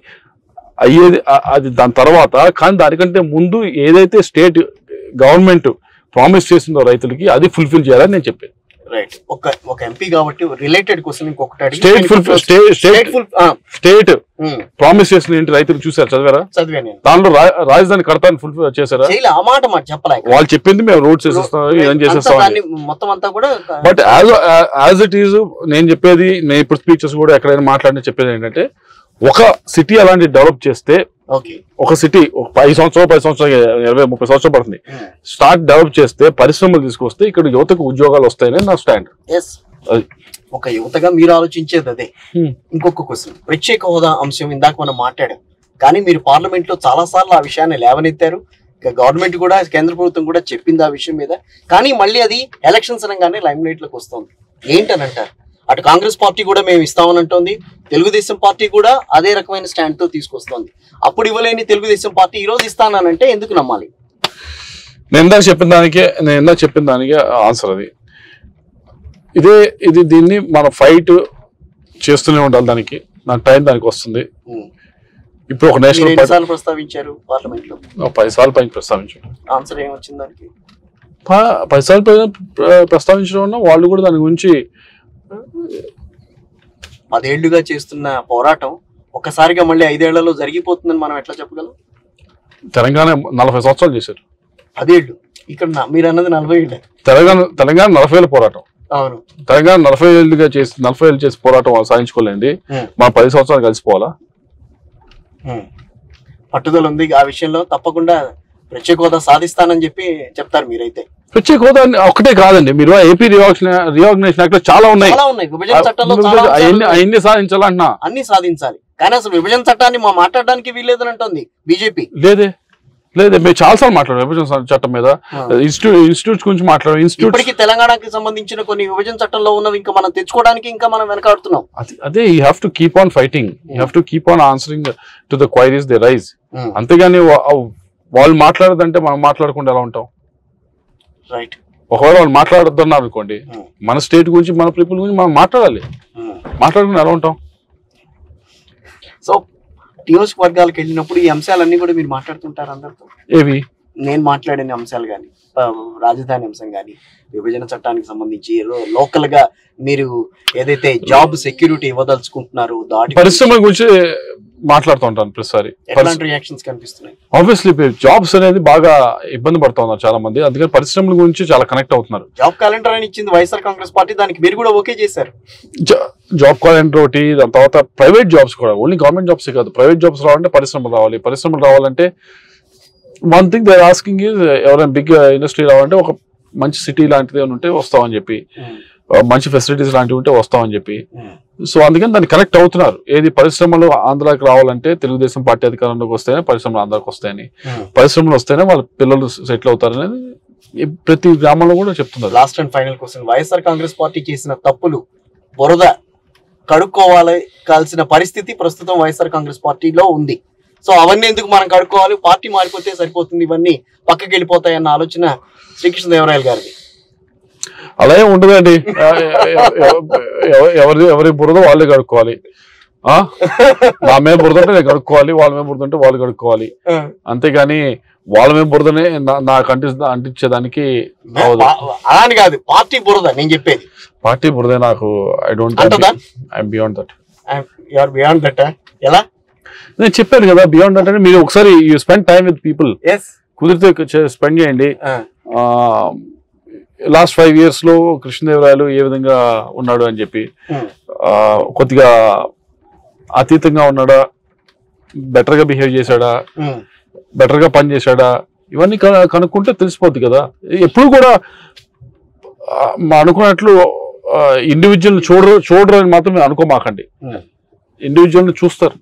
[SPEAKER 3] అయ్యేది, అది దాని తర్వాత. కానీ దానికంటే ముందు ఏదైతే స్టేట్ గవర్నమెంట్ ప్రామిస్ చేసిందో రైతులకి అది ఫుల్ఫిల్ చేయాలని నేను చెప్పేది.
[SPEAKER 2] రైట్. ఒక ఎంపీ కాబట్టి రిలేటెడ్ క్వశ్చన్ ఇంకొకటి.
[SPEAKER 3] స్టేట్ ప్రామిస్ చేసిన ఏంటి రైతులు చూసారు, చదివారా?
[SPEAKER 2] చదివాను.
[SPEAKER 3] దానిలో రాజధాని కడతాను ఫుల్ఫిల్ చేశారా?
[SPEAKER 2] ఆ మాట చెప్పలేదు.
[SPEAKER 3] వాళ్ళు చెప్పింది మేము రోడ్స్ వేసేస్తాం, ఏం చేసేస్తాం
[SPEAKER 2] మొత్తం అంతా కూడా.
[SPEAKER 3] బట్ యాజ్ ఇట్ ఈజ్ నేను చెప్పేది, నేను ఇప్పుడు స్పీచెస్ కూడా ఎక్కడైనా మాట్లాడిన చెప్పేది ఏంటంటే, ఒక సిటీ అలాంటి డెవలప్ చేస్తే, ఒక సిటీ 5 సంవత్సరాలు 10 సంవత్సరాలు 20-30 సంవత్సరాలు పడుతుంది, స్టార్ట్ డెవలప్ చేస్తే పరిశ్రమలు తీసుకొస్తే ఇక్కడ యువతకు ఉద్యోగాలు వస్తాయని నా స్టాండ్.
[SPEAKER 2] ఒక యువతగా మీరు ఆలోచించేది అదే. ఇంకొక క్వశ్చన్, ప్రత్యేక హోదా అంశం ఇందాక మనం మాట్లాడాం, కానీ మీరు పార్లమెంట్ లో చాలా సార్లు ఆ విషయాన్ని లేవనెత్తారు. గవర్నమెంట్ కూడా, కేంద్ర ప్రభుత్వం కూడా చెప్పింది ఆ విషయం మీద. కానీ మళ్ళీ అది ఎలక్షన్స్ అనగానే లైమ్ లైట్ లోకి వస్తుంది. ఏంటని అంటారు? అటు కాంగ్రెస్ పార్టీ కూడా మేము ఇస్తామని అంటోంది, తెలుగుదేశం పార్టీ కూడా అదే రకమైన స్టాండ్ తో తీసుకొస్తోంది. అప్పుడు ఇవ్వలేని తెలుగుదేశం పార్టీ ఈ రోజు ఇస్తానంటే ఎందుకు నమ్మాలి?
[SPEAKER 3] నేను ఇందాక చెప్పిన దానికి ఆన్సర్ అది. దీన్ని మనం ఫైట్ చేస్తూనే ఉండాలి. దానికి నా టైం దానికి వస్తుంది. ఇప్పుడు ఒక నేషనల్
[SPEAKER 2] ప్రస్తావించారు పార్లమెంట్ లో,
[SPEAKER 3] 10 సార్లు పైన ప్రస్తావించారు.
[SPEAKER 2] ఆన్సర్ ఏమొచ్చింది దానికి?
[SPEAKER 3] 10 సార్లు పైన ప్రస్తావించడం వల్ల వాళ్ళు కూడా దాని గురించి
[SPEAKER 2] 10 ఏళ్లుగా చేస్తున్న పోరాటం ఒక్కసారిగా మళ్ళీ 5 ఏళ్లలో జరిగిపోతుందని మనం ఎట్లా చెప్పగలం?
[SPEAKER 3] తెలంగాణ 40 సంవత్సరాలు చేశారు.
[SPEAKER 2] 10 ఏళ్ళు. ఇక్కడ మీరు అన్నది 40 ఏళ్ళు.
[SPEAKER 3] తెలంగాణ 40 ఏళ్ళ పోరాటం.
[SPEAKER 2] అవును,
[SPEAKER 3] తెలంగాణ 40 ఏళ్ళు చేసి పోరాటం సాధించుకోలేండి. మనం 10 సంవత్సరాలు కలిసిపోవాలా?
[SPEAKER 2] పట్టుదల ఉంది ఆ విషయంలో. తప్పకుండా ప్రత్యేక హోదా సాధిస్తానని చెప్తారు మీరైతే.
[SPEAKER 3] ప్రత్యేక హోదా ఒకటే కాదండి, మీరు ఏపీ రిఆర్గనైజేషన్ యాక్ట్ లో చాలా ఉన్నాయి.
[SPEAKER 2] విభజన చట్టంలో
[SPEAKER 3] అన్ని సాధించాలంటున్నా.
[SPEAKER 2] అన్ని సాధించాలి, కానీ అసలు విభజన చట్టాన్ని మాట్లాడడానికి వీల్లేదని అంటుంది బీజేపీ.
[SPEAKER 3] లేదే మేము చాలా సార్లు మాట్లాడాం విభజన చట్టం మీద, ఇన్స్టిట్యూట్స్ గురించి మాట్లాడాం.
[SPEAKER 2] ఇప్పటికీ తెలంగాణకి సంబంధించిన కొన్ని విభజన చట్టంలో ఉన్నవి ఇంకా మనం తెచ్చుకోవడానికి ఇంకా మనం వెనకాడుతున్నాం.
[SPEAKER 3] అదే you have to keep on fighting, you have to keep on answering to the queries they raise. అంతేగాని వాళ్ళు మాట్లాడదంటే మనం మాట్లాడకుండా ఎలా ఉంటాం?
[SPEAKER 2] రైట్.
[SPEAKER 3] ఒకవేళ వాళ్ళు మాట్లాడొద్దన్నారు అనుకోండి, మన స్టేట్ గురించి మన పీపుల్ గురించి మనం మాట్లాడాలి. మాట్లాడకుండా ఎలా ఉంటాం?
[SPEAKER 2] సో నియోజకవర్గాలకు వెళ్ళినప్పుడు ఈ అంశాలన్నీ కూడా మీరు మాట్లాడుతుంటారు అందరితో?
[SPEAKER 3] ఏవి?
[SPEAKER 2] నేను మాట్లాడిన అంశాలు కానీ, రాజధాని అంశం కానీ, విభజన చట్టానికి సంబంధించి లోకల్ గా మీరు ఏదైతే జాబ్ సెక్యూరిటీ ఇవ్వదలుచుకుంటున్నారు,
[SPEAKER 3] పరిశ్రమ గురించి మాట్లాడుతూ ఉంటాను ప్రతిసారి.
[SPEAKER 2] రియాక్షన్స్ కనిపిస్తున్నాయి.
[SPEAKER 3] ఆబ్వియస్లీ జాబ్స్ అనేది బాగా ఇబ్బంది పడుతూ ఉన్నారు చాలా మంది, అందుకని పరిశ్రమల గురించి చాలా కనెక్ట్ అవుతున్నారు.
[SPEAKER 2] జాబ్ క్యాలెండర్ అని ఇచ్చింది వైఎస్ఆర్ కాంగ్రెస్ పార్టీ, దానికి మీరు కూడా ఓకే చేశారు.
[SPEAKER 3] జాబ్ క్యాలెండర్ ఒకటి, దాని తర్వాత ప్రైవేట్ జాబ్స్ కూడా, ఓన్లీ గవర్నమెంట్ జాబ్స్ కాదు, ప్రైవేట్ జాబ్స్ రావాలంటే పరిశ్రమలు రావాలి. పరిశ్రమలు రావాలంటే one thing they are asking is, ఎవరైనా బిగ్ ఇండస్ట్రీ రావాలంటే ఒక మంచి సిటీ లాంటిది ఏమైనా ఉంటే వస్తామని చెప్పి, మంచి ఫెసిలిటీస్ లాంటివి ఉంటే వస్తామని చెప్పి. సో అందుకని దాన్ని కనెక్ట్ అవుతున్నారు. ఏది పరిశ్రమలు ఆంధ్రాకి రావాలంటే తెలుగుదేశం పార్టీ అధికారంలోకి వస్తేనే పరిశ్రమలు ఆంధ్రాకి వస్తాయని, పరిశ్రమలు వస్తేనే వాళ్ళ పిల్లలు సెటిల్ అవుతారనేది ప్రతి గ్రామంలో కూడా చెప్తున్నారు.
[SPEAKER 2] Last and final question, YSR Congress party చేసిన తప్పులు బురద కడుక్కోవాలి కాల్సిన పరిస్థితి ప్రస్తుతం వైఎస్ఆర్ కాంగ్రెస్ పార్టీలో ఉంది. సో అవన్నీ ఎందుకు మనం కడుక్కోవాలి, పార్టీ మారిపోతే సరిపోతుంది, ఇవన్నీ పక్కకి వెళ్ళిపోతాయి అన్న ఆలోచన శ్రీకృష్ణదేవరాయలు గారిది.
[SPEAKER 3] అలా ఏం ఉండదండి, ఎవరి బురద వాళ్ళే కడుక్కోవాలి. నా మీద బురద ఉంటే నేను కడుక్కోవాలి, వాళ్ళ మీద బురద ఉంటే వాళ్ళు కడుక్కోవాలి. అంతేగాని వాళ్ళ మీద బురదనే నాకు అంటించేదానికి
[SPEAKER 2] అలాని కాదు. పార్టీ బురద నేను చెప్పేది,
[SPEAKER 3] పార్టీ బురదే నాకు. I don't, I'm beyond that.
[SPEAKER 2] You are beyond that. ఎలా?
[SPEAKER 3] నేను చెప్పాను కదా బియాండ్ అంటే మీరు ఒకసారి you spend time with people, కుదిరితే స్పెండ్ చేయండి. లాస్ట్ 5 years లో కృష్ణదేవరాయలు ఏ విధంగా ఉన్నాడు అని చెప్పి, కొద్దిగా అతీతంగా ఉన్నాడా, బెటర్ గా బిహేవ్ చేశాడా, బెటర్ గా పని చేశాడా, ఇవన్నీ కనుక్కుంటే తెలిసిపోద్ది కదా. ఎప్పుడు కూడా అనుకున్నట్లు ఇండివిజువల్ చూడరు అని మాత్రం అనుకోమాకండి. ఇండివిజువల్ చూస్తారు,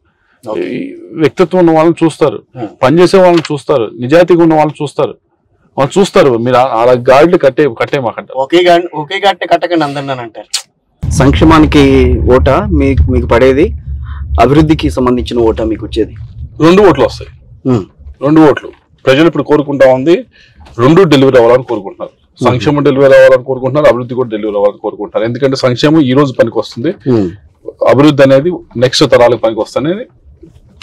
[SPEAKER 3] వ్యక్తిత్వం ఉన్న వాళ్ళని చూస్తారు, పనిచేసే వాళ్ళని చూస్తారు, నిజాయితీగా ఉన్న వాళ్ళని చూస్తారు, వాళ్ళు చూస్తారు. మీరు అలా గాడిని కట్టేమాకండి.
[SPEAKER 2] ఒకే గట్ట కట్టకండి అందరిని అంటారు. సంక్షేమానికి ఓటా మీకు పడేది, అభివృద్ధికి సంబంధించిన ఓటా మీకు వచ్చేది?
[SPEAKER 3] 2 ఓట్లు వస్తాయి. 2 ఓట్లు ప్రజలు ఇప్పుడు కోరుకుంటా ఉంది. 2 డెలివరీ అవ్వాలని కోరుకుంటున్నారు. సంక్షేమం డెలివరీ అవ్వాలని కోరుకుంటున్నారు, అభివృద్ధి కూడా డెలివరీ అవ్వాలని కోరుకుంటున్నారు. ఎందుకంటే సంక్షేమం ఈ రోజు పనికి వస్తుంది, అభివృద్ధి అనేది నెక్స్ట్ తరాలకు పనికి వస్తుంది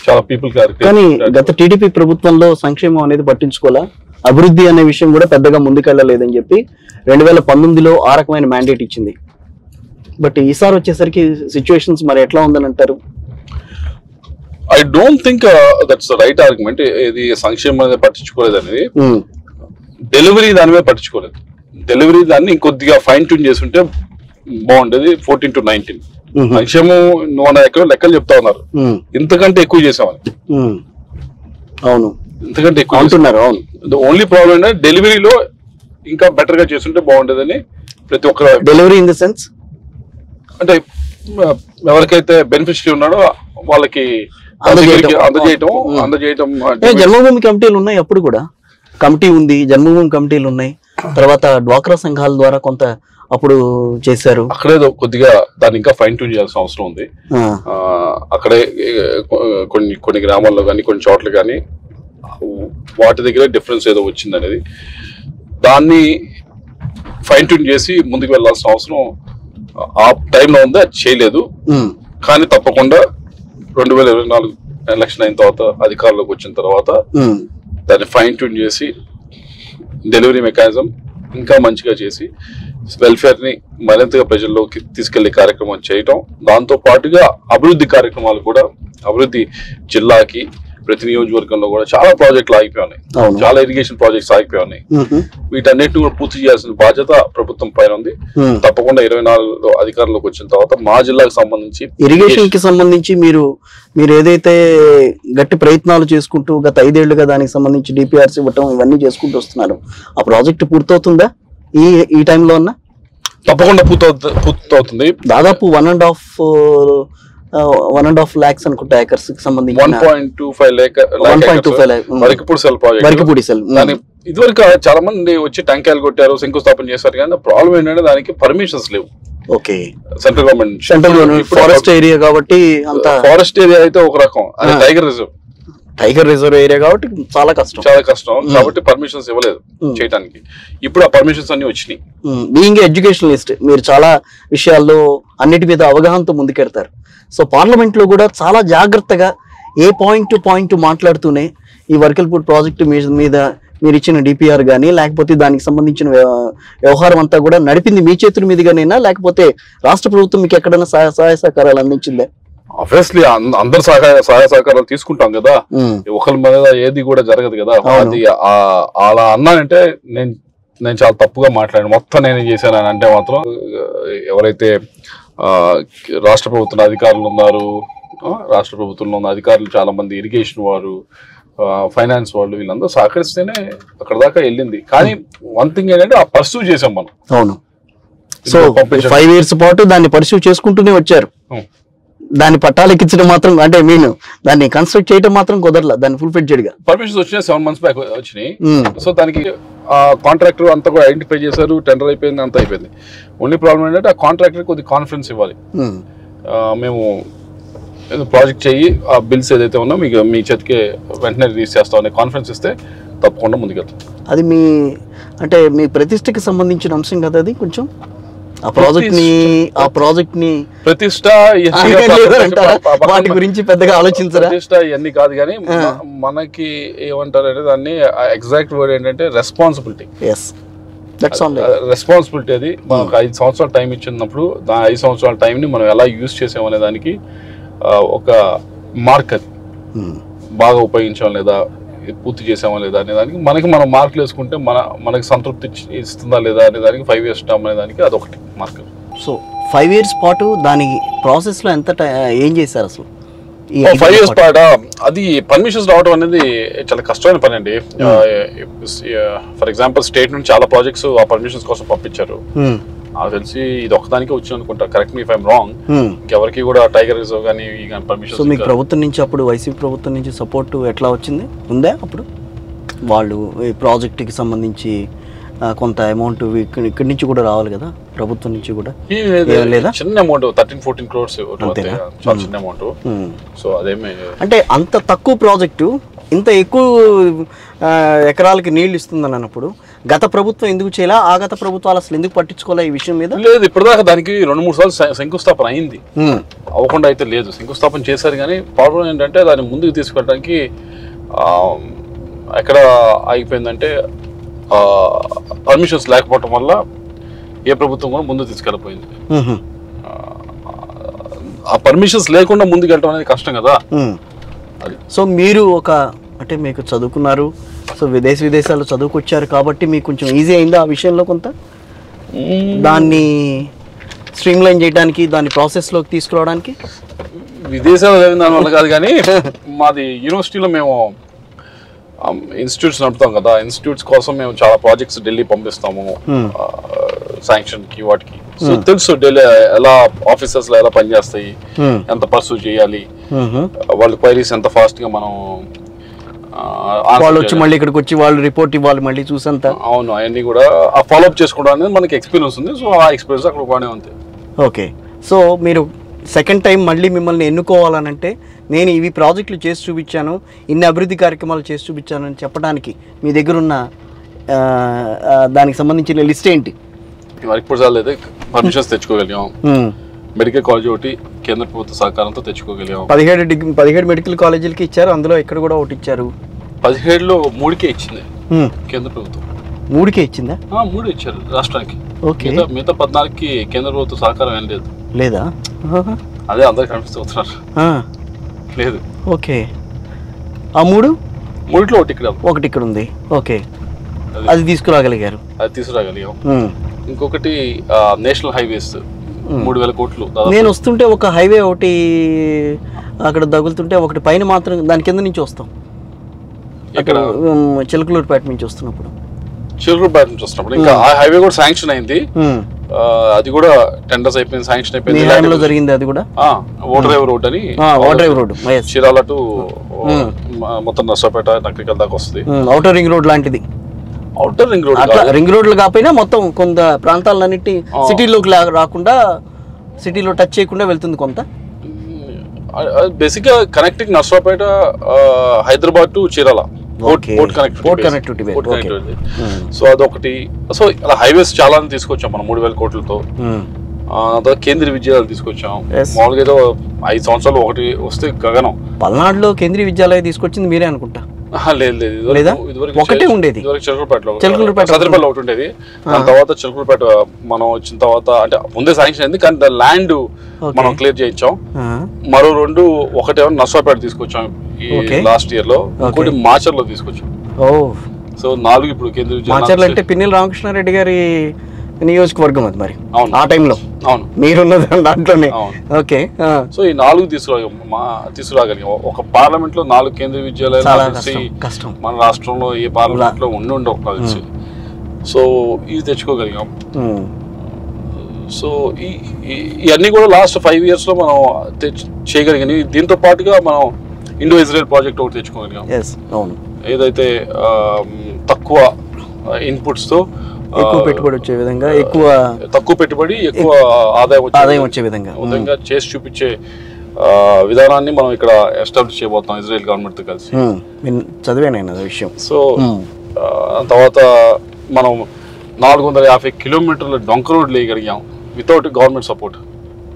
[SPEAKER 3] చాలా పీపుల్.
[SPEAKER 2] కానీ గత టీడీపీ ప్రభుత్వంలో సంక్షేమం అనేది పట్టించుకోవాలా, అభివృద్ధి అనే విషయం కూడా పెద్దగా ముందుకెళ్ళలేదని చెప్పి 2019లో ఆ రకమైన మ్యాండేట్ ఇచ్చింది. బట్ ఈసారి వచ్చేసరికి సిచ్యువేషన్స్ మరి ఎట్లా ఉందని అంటారు?
[SPEAKER 3] I don't think that's right argument. ఇది సంక్షేమం అనేది పట్టించుకోలేదు అనేది, డెలివరీ దాని మీద పట్టించుకోలేదు. డెలివరీ దాన్ని ఇంకొద్దిగా ఫైన్ ట్యూన్ చేస్తుంటే బాగుండేది. 14 to 19 సంక్షేమం ఎక్కడో లెక్కలు చెప్తా ఉన్నారు, ఇంతకంటే ఎక్కువ చేసామని.
[SPEAKER 2] అవును,
[SPEAKER 3] ఇంతకంటే ఎక్కువ
[SPEAKER 2] అంటున్నారు. అవును,
[SPEAKER 3] ఓన్లీ ప్రాబ్లం ఏంటంటే డెలివరీలో ఇంకా బెటర్ గా చేస్తుంటే బాగుండేదని ప్రతి ఒక్క
[SPEAKER 2] డెలివరీ ఇన్ ద సెన్స్ అంటే
[SPEAKER 3] ఎవరికైతే బెనిఫిషరీ ఉన్నాడో వాళ్ళకి అందజేయటం.
[SPEAKER 2] జన్మభూమి కమిటీలు ఉన్నాయి, అప్పుడు కూడా కమిటీ ఉంది, జన్మభూమి కమిటీలు ఉన్నాయి. తర్వాత డ్వాక్రా సంఘాల ద్వారా కొంత అప్పుడు చేశారు.
[SPEAKER 3] అక్కడే కొద్దిగా దాన్ని ఇంకా ఫైన్ ట్యూన్ చేయాల్సిన అవసరం ఉంది. అక్కడే కొన్ని గ్రామాల్లో కానీ కొన్ని చోట్ల కానీ వాటి దగ్గర డిఫరెన్స్ ఏదో వచ్చింది అనేది, దాన్ని ఫైన్ ట్యూన్ చేసి ముందుకు వెళ్లాల్సిన అవసరం ఆ టైంలో ఉంది. అది చేయలేదు. కానీ తప్పకుండా 2024 ఎలక్షన్ అయిన తర్వాత అధికారంలోకి వచ్చిన తర్వాత దాన్ని ఫైన్ ట్యూన్ చేసి డెలివరీ మెకానిజం ఇంకా మంచిగా చేసి వెల్ఫేర్ ని మరింతగా ప్రజల్లోకి తీసుకెళ్లే కార్యక్రమం చేయటం, దాంతో పాటుగా అభివృద్ధి కార్యక్రమాలు కూడా, అభివృద్ధి జిల్లాకి ప్రతి నియోజకవర్గంలో కూడా చాలా ప్రాజెక్టులు ఆగిపోయి ఉన్నాయి, చాలా ఇరిగేషన్ ప్రాజెక్ట్స్ ఆగిపోయి ఉన్నాయి. వీటన్నిటిని కూడా పూర్తి చేయాల్సిన బాధ్యత ప్రభుత్వం పైన ఉంది. తప్పకుండా 24లో అధికారంలోకి వచ్చిన తర్వాత మా జిల్లాకు సంబంధించి
[SPEAKER 2] ఇరిగేషన్ కి సంబంధించి మీరు ఏదైతే గట్టి ప్రయత్నాలు చేసుకుంటూ గత 5 ఏళ్లుగా దానికి సంబంధించి డిపిఆర్స్ ఇవ్వటం ఇవన్నీ చేసుకుంటూ వస్తున్నారు, ఆ ప్రాజెక్ట్ పూర్తవుతుందా ఈ టైంలో ఉన్న?
[SPEAKER 3] తప్పకుండా పూర్తవుతుంది.
[SPEAKER 2] దాదాపు 1.5 lakhs అనుకుంటా ఏకర్స్ కి సంబంధించి
[SPEAKER 3] 1.25 lakh వరకిపూడి సెల్ ప్రాజెక్ట్. ఇదివరకు చాలా మంది వచ్చి టెంకాయలు కొట్టారు, శంకుస్థాపన చేశారు, కానీ ప్రాబ్లం ఏంటంటే దానికి పర్మిషన్స్ లేవు.
[SPEAKER 2] Okay,
[SPEAKER 3] central government
[SPEAKER 2] forest area కాబట్టి,
[SPEAKER 3] ఫారెస్ట్ ఏరియా అయితే ఒక రకం, అది టైగర్ రిజర్వ్
[SPEAKER 2] ఏరియా కాబట్టి చాలా కష్టం
[SPEAKER 3] కాబట్టి పర్మిషన్స్ ఇవ్వలేదు చేయడానికి. ఇప్పుడు ఆ పర్మిషన్స్ అన్ని వచ్చినాయి.
[SPEAKER 2] బీయింగ్ ఎడ్యుకేషనలిస్ట్ మీరు చాలా విషయాల్లో అన్నిటి మీద అవగాహనతో ముందుకెడతారు. సో పార్లమెంట్ లో కూడా చాలా జాగ్రత్తగా ఏ పాయింట్ టు పాయింట్ మాట్లాడుతూనే ఈ వర్కల్పూర్ ప్రాజెక్టు మీద మీరు ఇచ్చిన డిపిఆర్ కానీ లేకపోతే దానికి సంబంధించిన వ్యవహారం అంతా కూడా నడిపింది మీ చేతుల మీదుగానైనా, లేకపోతే రాష్ట్ర ప్రభుత్వం మీకు ఎక్కడైనా సహాయ సహకారాలు అందించిందా?
[SPEAKER 3] ఆబ్వియస్లీ అందరు సహాయ సహకారాలు తీసుకుంటాం కదా, ఒకరి మీద ఏది కూడా జరగదు కదా. అది అలా అన్నానంటే నేను చాలా తప్పుగా మాట్లాడాను, మొత్తం నేను చేశాను అంటే మాత్రం ఎవరైతే రాష్ట్ర ప్రభుత్వ అధికారులు ఉన్నారు, రాష్ట్ర ప్రభుత్వంలో ఉన్న అధికారులు చాలా మంది, ఇరిగేషన్ వారు, ఫైనాన్స్ వాళ్ళు, వీళ్ళందరూ సహకరిస్తేనే అక్కడ దాకా వెళ్ళింది. కానీ వన్ థింగ్ ఏంటంటే ఆ పర్సూ చేసాం మనం.
[SPEAKER 2] అవును, సో 5 years పాటు దాన్ని పర్సూ చేసుకుంటూనే వచ్చారు. దాన్ని పట్టాలెక్కించడం మాత్రం అంటే దాన్ని కన్స్ట్రక్ట్ చేయడం మాత్రం కుదరలా, దాన్ని ఫుల్ ఫ్లెడ్జెడ్ గా
[SPEAKER 3] పర్మిషన్స్ వచ్చినాయి, 7 months బ్యాక్ వచ్చినాయి. సో దానికి కాంట్రాక్టర్ అంతా కూడా ఐడెంటిఫై చేశారు, టెండర్ అయిపోయింది, అంతా అయిపోయింది. ఓన్లీ ప్రాబ్లం ఏంటంటే ఆ కాంట్రాక్టర్ కొద్ది కాన్ఫిడెన్స్ ఇవ్వాలి. మేము ప్రాజెక్ట్ చెయ్యి, ఆ బిల్స్ ఏదైతే ఉన్నా మీకు మీ చేతికి వెంటనే రిలీజ్ చేస్తామని కాన్ఫిడెన్స్ ఇస్తే తప్పకుండా ముందుకెళ్తాం.
[SPEAKER 2] అది మీ ప్రతిష్టకి సంబంధించిన అంశం కదా, అది కొంచెం ఆ ప్రాజెక్ట్ ని ప్రతిష్ట వాటి గురించి పెద్దగా ఆలోచించరా?
[SPEAKER 3] ప్రతిష్ట ఇవన్నీ కాదు, కానీ మనకి ఏమంటారు అంటే దాన్ని ఎగ్జాక్ట్ వర్డ్ ఏంటంటే రెస్పాన్సిబిలిటీ. రెస్పాన్సిబిలిటీ అది మనకు 5 సంవత్సరాల టైం ఇచ్చినప్పుడు 5 సంవత్సరాల టైంని మనం ఎలా యూజ్ చేసామనే దానికి ఒక మార్క్ అది. బాగా ఉపయోగించాం లేదా, పూర్తి చేసామా లేదా అనే దానికి మనం మార్కులు వేసుకుంటే మనకి సంతృప్తి ఇస్తుందా లేదా అనే దానికి 5 years టర్మ్ అనే దానికి అదొకటి మార్క్.
[SPEAKER 2] సో 5 years పాటు దాని ప్రాసెస్లో ఏం చేశారు అసలు?
[SPEAKER 3] 5 years పాట అది పర్మిషన్స్ రావడం అనేది చాలా కష్టమైన పని అండి. ఫర్ ఎగ్జాంపుల్ స్టేట్ నుంచి చాలా ప్రాజెక్ట్స్ ఆ పర్మిషన్స్ కోసం పంపించారు. నాకు తెలిసి ఇది ఒక్కదానికే వచ్చి అనుకుంటా, correct me if I'm wrong. ఎవరికి కూడా టైగర్ రిజర్వ్ కానీ పర్మిషన్.
[SPEAKER 2] సో మీకు ప్రభుత్వం నుంచి అప్పుడు వైసీపీ ప్రభుత్వం నుంచి సపోర్ట్ ఎట్లా వచ్చింది? ఉందా అప్పుడు వాళ్ళు ఈ ప్రాజెక్ట్కి సంబంధించి కొంత అమౌంట్ ఇక్కడి నుంచి కూడా రావాలి కదా, ప్రభుత్వం నుంచి కూడా లేదా?
[SPEAKER 3] చిన్న అమౌంట్ 13-14 crores చాలా చిన్న అమౌంట్. సో అదేమే
[SPEAKER 2] అంటే అంత తక్కువ ప్రాజెక్టు ఇంత ఎక్కువ ఎకరాలకి నీళ్లు ఇస్తుందని అన్నప్పుడు గత ప్రభుత్వం ఎందుకు చేయాలా, ఆ గత ప్రభుత్వాలు అసలు ఎందుకు పట్టించుకోలే ఈ విషయం మీద?
[SPEAKER 3] లేదు, ఇప్పటిదాకా దానికి 2-3 సార్లు శంకుస్థాపన అయింది, అవ్వకుండా అయితే లేదు. శంకుస్థాపన చేశారు కానీ ప్రాబ్లం ఏంటంటే దాన్ని ముందుకు తీసుకెళ్ళడానికి ఎక్కడ ఆగిపోయిందంటే పర్మిషన్స్ లేకపోవటం వల్ల ఏ ప్రభుత్వం కూడా ముందుకు తీసుకెళ్ళిపోయింది. ఆ పర్మిషన్స్ లేకుండా ముందుకు వెళ్ళడం అనేది కష్టం కదా.
[SPEAKER 2] సో మీరు అంటే మీకు చదువుకున్నారు, సో విదేశాలు చదువుకొచ్చారు కాబట్టి మీకు కొంచెం ఈజీ అయిందా ఆ విషయంలో కొంత దాన్ని స్ట్రీమ్లైన్ చేయడానికి, దాని ప్రాసెస్లోకి తీసుకురావడానికి?
[SPEAKER 3] విదేశాలు దాని వల్ల కాదు కానీ మాది యూనివర్సిటీలో మేము ఇన్స్టిట్యూట్స్ నడుపుతాం కదా, ఇన్స్టిట్యూట్స్ కోసం మేము చాలా ప్రాజెక్ట్స్ ఢిల్లీ పంపిస్తాము శాంక్షన్కి వాటికి. సో తెలుసు ఢిల్లీ ఎలా ఆఫీసర్స్ ఎలా పనిచేస్తాయి, ఎంత పర్సూ చేయాలి, వాళ్ళ క్వైరీస్ ఎంత ఫాస్ట్ గా మనం
[SPEAKER 2] వాళ్ళు వచ్చి మళ్ళీ ఇక్కడికి వచ్చి వాళ్ళు రిపోర్ట్ ఇవ్వాలి మళ్ళీ చూసంత.
[SPEAKER 3] అవును, అవన్నీ కూడా ఆ ఫాలోఅప్ చేసుకోవడం అనేది మనకి ఎక్స్పీరియన్స్ ఉంది. సో ఆ ఎక్స్పీరియన్స్ అక్కడ బాగానే ఉంది.
[SPEAKER 2] ఓకే, సో మీరు సెకండ్ టైం మళ్ళీ మిమ్మల్ని ఎన్నుకోవాలనంటే నేను ఇవి ప్రాజెక్టులు చేసి చూపించాను, ఇన్ని అభివృద్ధి కార్యక్రమాలు చేసి చూపించాను అని చెప్పడానికి మీ దగ్గర ఉన్న దానికి సంబంధించిన లిస్ట్ ఏంటి?
[SPEAKER 3] ఇప్పుడు చాలేదు, పర్మిషన్స్ తెచ్చుకోగలిగాం, మెడికల్ కాలేజ్ ఒకటి కేంద్ర ప్రభుత్వ సహకారంతో తెచ్చుకోగలిగాం.
[SPEAKER 2] 17 మెడికల్ కాలేజీలకి ఇచ్చారు, అందులో ఇక్కడ కూడా ఒకటి ఇచ్చారు.
[SPEAKER 3] 17లో 3కే ఇచ్చింది కేంద్ర ప్రభుత్వం.
[SPEAKER 2] 3కే ఇచ్చిందా?
[SPEAKER 3] 3 ఇచ్చారు రాష్ట్రానికి.
[SPEAKER 2] ఓకే,
[SPEAKER 3] మిగతా 14కి కేంద్ర ప్రభుత్వ సహకారం ఏం లేదు.
[SPEAKER 2] లేదా?
[SPEAKER 3] అదే అందరికి కనిపిస్తున్నారు, లేదు.
[SPEAKER 2] ఓకే, ఆ 3లో
[SPEAKER 3] ఒకటి
[SPEAKER 2] ఇక్కడ ఉంది. ఓకే, అది తీసుకురాగలిగారు.
[SPEAKER 3] ఇంకొకటి నేషనల్ హైవేస్ 3000 కోట్లు.
[SPEAKER 2] నేను వస్తుంటే ఒక హైవే ఒకటి అక్కడ తగులుతుంటే ఒకటి పైన మాత్రం దాని కింద నుంచి వస్తాం, ఇక్కడ చిలకలూరుపేట నుంచి వస్తున్నప్పుడు.
[SPEAKER 3] ఇంకా ఆ హైవే కూడా శాంక్షన్ అయింది, అది కూడా టెండర్స్ అయిపోయింది, శాంక్షన్ అయిపోయింది.
[SPEAKER 2] జరిగింది అది కూడా.
[SPEAKER 3] ఓడరేవ్ రోడ్ అని,
[SPEAKER 2] ఓడరేవ్ రోడ్
[SPEAKER 3] చీరాల టు మొత్తం నర్సాపేట నకరికల్ దాకా వస్తుంది.
[SPEAKER 2] ఔటర్ రింగ్ రోడ్ లాంటిది.
[SPEAKER 3] ఔటర్ రింగ్ రోడ్
[SPEAKER 2] అట్లా రింగ్ రోడ్లు కాకపోయినా మొత్తం కొంత ప్రాంతాలన్నిటి సిటీలోకి రాకుండా, సిటీలో టచ్ చేయకుండా వెళ్తుంది కొంత.
[SPEAKER 3] బేసిక్ గా connecting Narsapeta Hyderabad to Chirala port connectivity. So అదొకటి. సో అలా హైవేస్ చాలా తీసుకొచ్చాం మనం 3000 కోట్లతో. కేంద్రీయ విద్యాలయాలు తీసుకొచ్చాం. మామూలుగా ఏదో 5 సంవత్సరాలు ఒకటి వస్తే గగనం.
[SPEAKER 2] పల్నాడులో కేంద్రీయ విద్యాలయం తీసుకొచ్చింది మీరే అనుకుంటా?
[SPEAKER 3] లేదు,
[SPEAKER 2] ఒకటే ఉండేది
[SPEAKER 3] చిలకలూరుపేట ఒకటి ఉండేది. దాని తర్వాత చిలకలూరుపేట మనం వచ్చిన తర్వాత అంటే ముందే శాంక్షన్ అయింది కానీ దాని ల్యాండ్ మనం క్లియర్ చేయించాం. మరో 2 ఒకటేమో నర్సాపేట తీసుకొచ్చాం ఈ లాస్ట్ ఇయర్ లో, ఇంకోటి మాచర్లో తీసుకొచ్చాం. సో 4 ఇప్పుడు కేంద్రీయ
[SPEAKER 2] మాచర్లు అంటే పిన్నెల రామకృష్ణారెడ్డి గారి నియోజకవర్గం అది మరి ఆ టైంలో.
[SPEAKER 3] అవును,
[SPEAKER 2] మీరున్న దాంట్లోనే. ఓకే,
[SPEAKER 3] సో ఈ 4 తీసుకురాగలిగాం. ఒక పార్లమెంట్ లో 4 కేంద్రీయ విద్యాలయాలు మన రాష్ట్రంలో ఏ పార్లమెంట్ లో ఉండవు కలిసి. సో ఇవి తెచ్చుకోగలిగాం. సో ఇవన్నీ కూడా లాస్ట్ 5 years లో మనం చేయగలిగాం. దీంతో పాటుగా మనం ఇండో ఇజ్రాయెల్ ప్రాజెక్ట్ ఒకటి తెచ్చుకోగలిగాం, ఏదైతే తక్కువ ఇన్పుట్స్ తో
[SPEAKER 2] ఎక్కువ పెట్టుబడి వచ్చే విధంగా,
[SPEAKER 3] తక్కువ పెట్టుబడి ఎక్కువ ఆదాయం వచ్చే విధంగా చేసి చూపించే విధానాన్ని మనం ఇక్కడ ఎస్టాబ్లిష్ చేయబోతున్నాం ఇజ్రాయెల్ గవర్నమెంట్ తో కలిసి.
[SPEAKER 2] చదివాను విషయం.
[SPEAKER 3] సో తర్వాత మనం 450 కిలోమీటర్ల డొంక రోడ్లు వేయగలిగాం వితౌట్ గవర్నమెంట్ సపోర్ట్.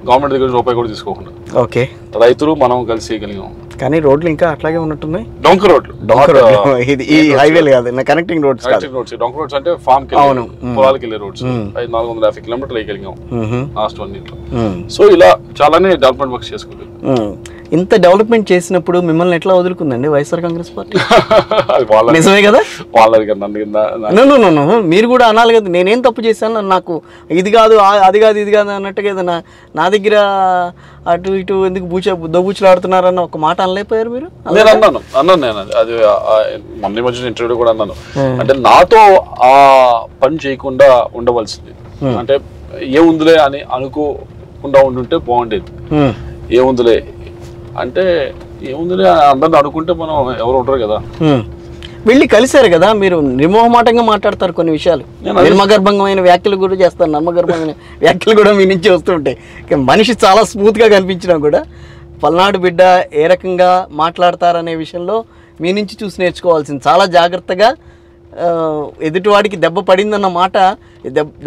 [SPEAKER 3] గవర్నమెంట్ దగ్గర రూపాయి కూడా తీసుకోకుండా.
[SPEAKER 2] ఓకే,
[SPEAKER 3] రైతులు మనం కలిసి వేయగలిగాం.
[SPEAKER 2] కానీ రోడ్లు ఇంకా అట్లాగే ఉన్నట్టున్నాయి.
[SPEAKER 3] డొంక రోడ్లు
[SPEAKER 2] ఈ హైవేలు కాదు, కనెక్టింగ్ రోడ్స్.
[SPEAKER 3] డొంక రోడ్స్ అంటే ఫామ్ కి పొలాలకి వెళ్ళే రోడ్స్. 450 కిలోమీటర్లు వేయగలిగాం లాస్ట్ 1 year లో. సో ఇలా చాలానే డెవలప్మెంట్ వర్క్స్ చేసుకోగలిగాం.
[SPEAKER 2] ఇంత డెవలప్మెంట్ చేసినప్పుడు మిమ్మల్ని ఎట్లా వదులుకుందండి వైఎస్ఆర్ కాంగ్రెస్ పార్టీ?
[SPEAKER 3] అది వాళ్ళ
[SPEAKER 2] నిజమే కదా?
[SPEAKER 3] వాళ్ళది కదా, నన్ను కింద
[SPEAKER 2] నో మీరు కూడా అనాలి కదా, నేనేం తప్పు చేశాను, నాకు ఇది కాదు అది కాదు ఇది కాదు అన్నట్టుగా ఏదైనా నా దగ్గర అటు ఇటు ఎందుకు దోబూచులు ఆడుతున్నారన్న ఒక మాట అనలేకపోయారు మీరు?
[SPEAKER 3] నేను అన్నాను నేను అది మొన్న మధ్య ఇంటర్వ్యూ కూడా అన్నాను. అంటే నాతో ఆ పని చేయకుండా ఉండవలసింది, అంటే ఏముందిలే అని అనుకోకుండా ఉండుంటే బాగుండేది. ఏముందిలే అంటే ఏముందిలే అందరిని అనుకుంటే మనం ఎవరు ఉంటారు కదా.
[SPEAKER 2] వెళ్ళి కలిశారు కదా మీరు, నిర్మోహమాటంగా మాట్లాడతారు కొన్ని విషయాలు, నిర్మగర్భంగమైన వ్యాఖ్యలు కూడా చేస్తారు, నర్మగర్భమైన వ్యాఖ్యలు కూడా మీ నుంచి వస్తుంటాయి. మనిషి చాలా స్మూత్గా కనిపించినా కూడా పల్నాడు బిడ్డ ఏ రకంగా మాట్లాడతారనే విషయంలో మీ నుంచి చూసి నేర్చుకోవాల్సింది. చాలా జాగ్రత్తగా ఎదుటివాడికి దెబ్బ పడిందన్న మాట